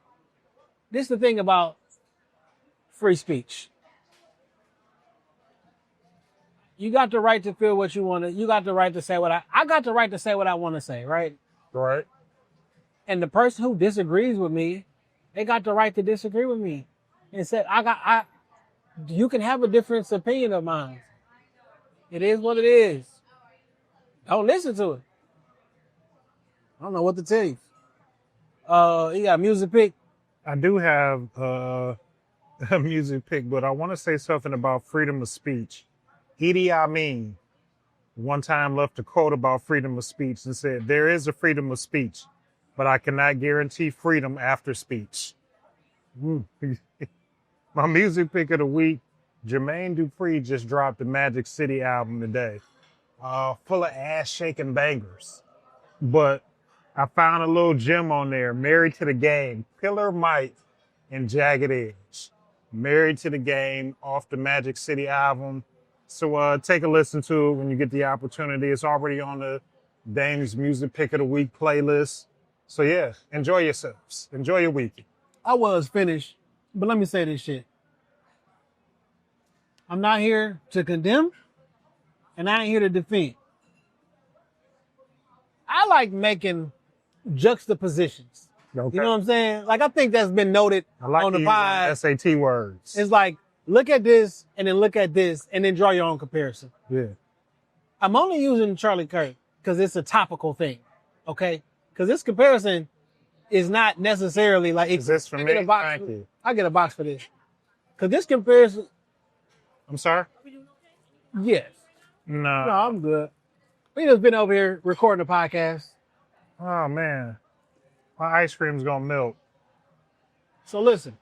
this is the thing about free speech. You got the right to feel what you want to, you got the right to say what I got the right to say what I want to say, right? Right. And the person who disagrees with me, they got the right to disagree with me. And say, you can have a different opinion of mine. It is what it is. Don't listen to it. I don't know what to tell you. You got a music pick? I do have a music pick, but I want to say something about freedom of speech. Idi Amin one time left a quote about freedom of speech and said, "There is a freedom of speech, but I cannot guarantee freedom after speech." My music pick of the week, Jermaine Dupri just dropped the Magic City album today. Full of ass-shaking bangers. But I found a little gem on there, Married to the Game, Pillar Mike, and Jagged Edge. Married to the Game off the Magic City album. So take a listen to it when you get the opportunity. It's already on the Dame's Music Pick of the Week playlist. So yeah, enjoy yourselves. Enjoy your week. I was finished, but let me say this shit. I'm not here to condemn, and I ain't here to defend. I like making juxtapositions. Okay. You know what I'm saying? Like, I think that's been noted on the pod. SAT words. It's like, look at this, and then look at this, and then draw your own comparison. Yeah. I'm only using Charlie Kirk because it's a topical thing, okay? Because this comparison is not necessarily like... Is this for me? Thank you. I get a box for this. Because this comparison... I'm sorry? Yes. No, I'm good. We just been over here recording a podcast. Oh, man. My ice cream's gonna melt. So listen.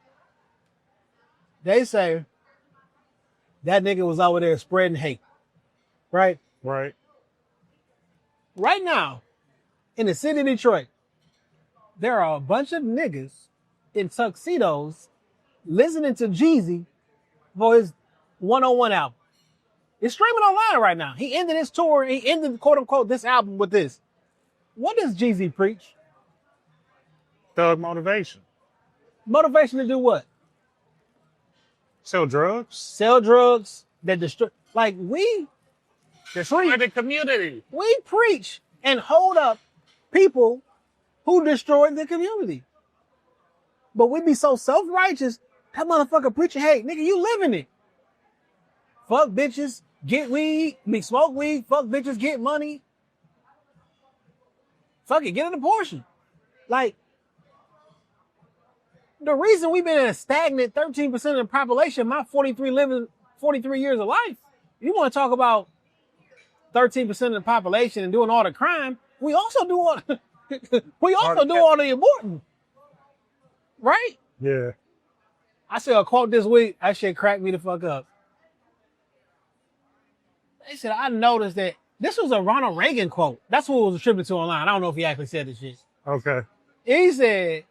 They say that nigga was over there spreading hate. Right? Right. Right now, in the city of Detroit, there are a bunch of niggas in tuxedos listening to Jeezy for his 101 album. It's streaming online right now. He ended his tour. He ended, quote unquote, this album with this. What does Jeezy preach? Thug motivation. Motivation to do what? Sell drugs. Sell drugs that destroy. Like, we Destroy the community. We preach and hold up people who destroyed the community. But we be so self-righteous, that motherfucker preaching, hey, nigga, you living it. Fuck bitches, get weed, smoke weed, fuck bitches, get money. Fuck it, get an abortion. Like, the reason we've been in a stagnant 13% of the population, my 43 years of life, you want to talk about 13% of the population and doing all the crime, we also do all the aborting. Right? Yeah. I saw a quote this week. That shit cracked me the fuck up. They said, I noticed that this was a Ronald Reagan quote. That's what it was attributed to online. I don't know if he actually said this shit. Okay. He said,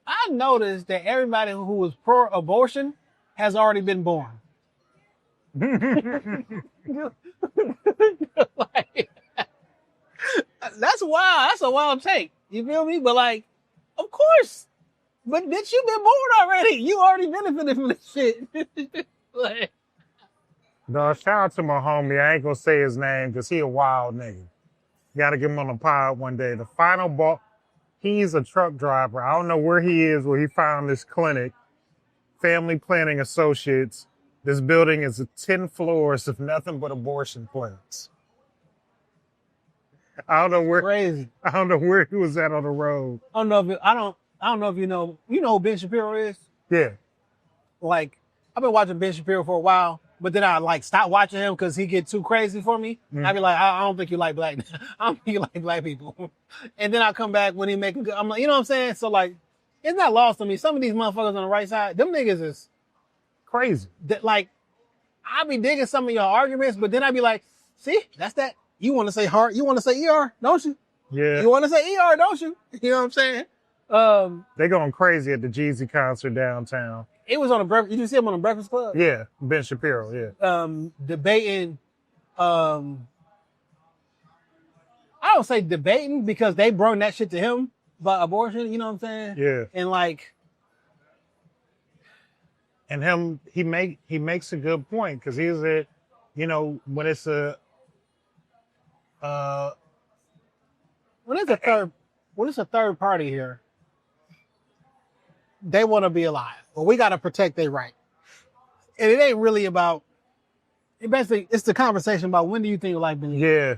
I noticed that everybody who was pro-abortion has already been born. Like, that's wild. That's a wild take. You feel me? But like, of course. But bitch, you been born already. You already benefited from this shit. Like, No, shout out to my homie. I ain't gonna say his name because he a wild nigga. Gotta get him on the pod one day. The final ball, he's a truck driver. I don't know where he is, where he found this clinic, Family Planning Associates. This building is 10 floors of nothing but abortion clinics. I don't know where. crazy. I don't know where he was at on the road. I don't know if you know who Ben Shapiro is? Yeah. Like, I've been watching Ben Shapiro for a while, but then I like stop watching him because he get too crazy for me. I be like, I don't think you like black. I don't think you like black people. And then I come back when he make a good. I'm like, you know what I'm saying? So like, it's not lost on me. Some of these motherfuckers on the right side, them niggas is Crazy. that like. I be digging some of your arguments, but then I be like, see, that's that. You want to say heart? You want to say ER, don't you? Yeah. You want to say ER, don't you? You know what I'm saying? They going crazy at the Jeezy concert downtown. It was on a breakfast. You see him on the Breakfast Club? Yeah. Ben Shapiro. Yeah. Debating. I don't say debating because they brought that shit to him about abortion. You know what I'm saying? Yeah. And like, And he makes a good point because he's a, you know, when it's a third party here, they want to be alive. Well, we got to protect their right. And it ain't really about. It's the conversation about when do you think life been? yeah.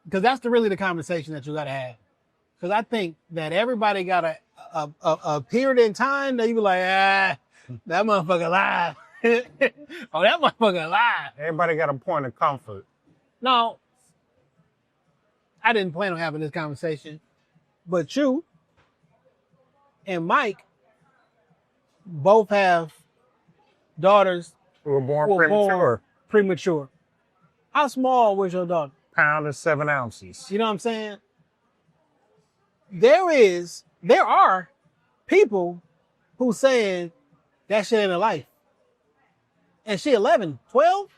Because that's really the conversation that you got to have. Because I think that everybody got a period in time that you be like, that motherfucker live. Oh, that motherfucker live. Everybody got a point of comfort. No, I didn't plan on having this conversation, but you and Mike both have daughters We were born who were premature. premature. How small was your daughter? Pound and 7 ounces. You know what I'm saying? There are people who saying that shit ain't a life. And she 11, 12?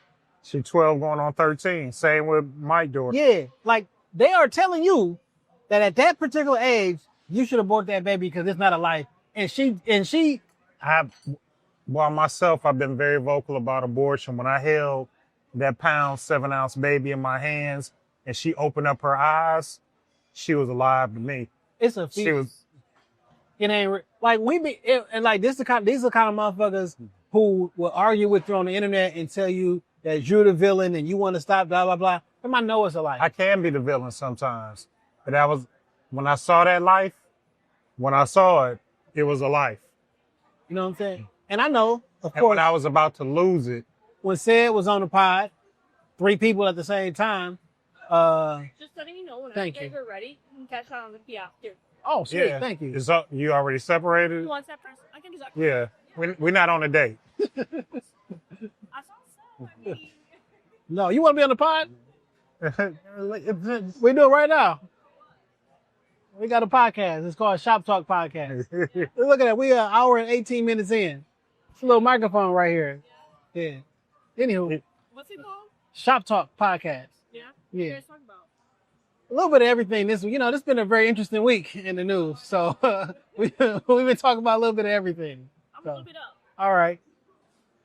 She 12 going on 13. Same with my daughter. Yeah. Like, they are telling you that at that particular age, you should abort that baby because it's not a life. Myself, I've been very vocal about abortion. When I held that pound 7 ounce baby in my hands and she opened up her eyes, she was alive to me. It's a fetus. She was. It ain't like these are the kind of motherfuckers who will argue with you on the internet and tell you that you're the villain and you want to stop, blah, blah, blah. Them I know it's a life. I can be the villain sometimes. But that was, when I saw that life, when I saw it, it was a life. You know what I'm saying? And I know, of And course, when I was about to lose it, when Sid was on the pod, 3 people at the same time. Just letting you know when Thank you you. guys are ready, you can catch on the after. Oh, sweet, yeah. thank you. Is you already separated? You want that person? I can do that. Yeah. We're not on a date. I saw so. I mean, No, you want to be on the pod? We do it right now. We got a podcast. It's called Shoptalkpodcast. Look at that. We are an hour and 18 minutes in. It's a little microphone right here. Yeah. Anywho, what's it called? Shoptalkpodcast. Yeah. Yeah. You guys talk about? A little bit of everything this week. You know, this has been a very interesting week in the news. So we've been talking about a little bit of everything. I'm So, a little bit up. all right.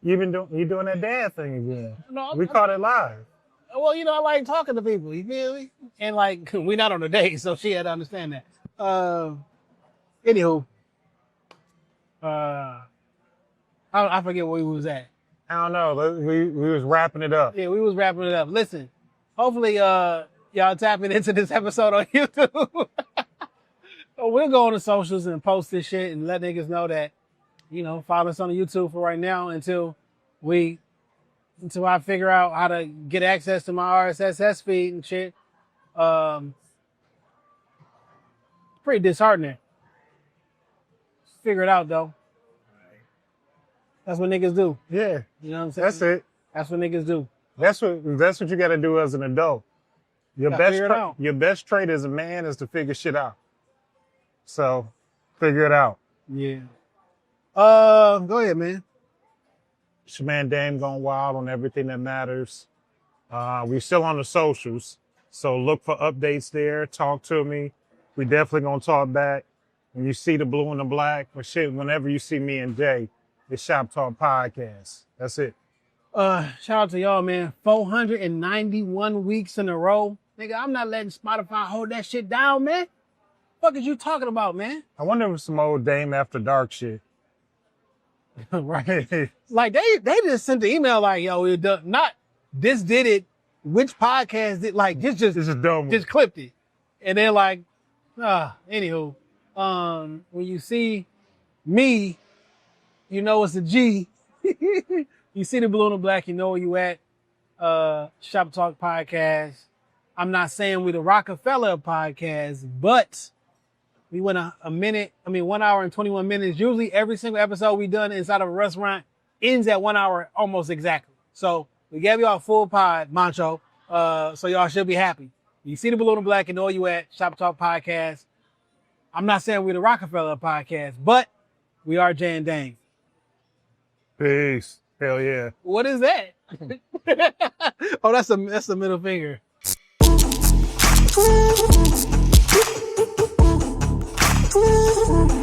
You doing that dad thing again. No, We caught it live. Well, you know, I like talking to people. You feel me? And like, we're not on a date, so she had to understand that. Anywho, I forget where we was at. I don't know. We was wrapping it up. Yeah, we was wrapping it up. Listen, hopefully, y'all tapping into this episode on YouTube. We'll go on the socials and post this shit and let niggas know that, you know, follow us on the YouTube for right now until I figure out how to get access to my RSS feed and shit. Pretty disheartening. Figure it out though. That's what niggas do. Yeah, You know what I'm saying? that's it. That's what niggas do. That's what you got to do as an adult. Your Gotta best figure it out. your best trait as a man is to figure shit out. So, figure it out. Yeah. Go ahead, man. It's your man Dame going wild on everything that matters. We still on the socials, so look for updates there. Talk to me. We definitely gonna talk back. When you see the blue and the black, or shit, whenever you see me and Jay, it's Shop Talk Podcast. That's it. Shout out to y'all, man. 491 weeks in a row. Nigga, I'm not letting Spotify hold that shit down, man. Fuck is you talking about, man? I wonder if it's some old Dame After Dark shit. Right. Like they just sent the email like, yo, it done, not this did it, which podcast did like this This is dumb. just clipped it. And they're like, anywho, when you see me, you know it's a G. You see the blue and the black, you know where you at. Shop Talk Podcast. I'm not saying we the Rockefeller podcast, but we went a minute, 1 hour and 21 minutes. Usually every single episode we done inside of a restaurant ends at 1 hour almost exactly. So we gave y'all a full pod, Mancho. So y'all should be happy. You see the blue and the black, you know where you at. Shop Talk Podcast. I'm not saying we the Rockefeller podcast, but we are Jay and Dane. Peace. Hell yeah. What is that? Oh, that's the middle finger. Ooh.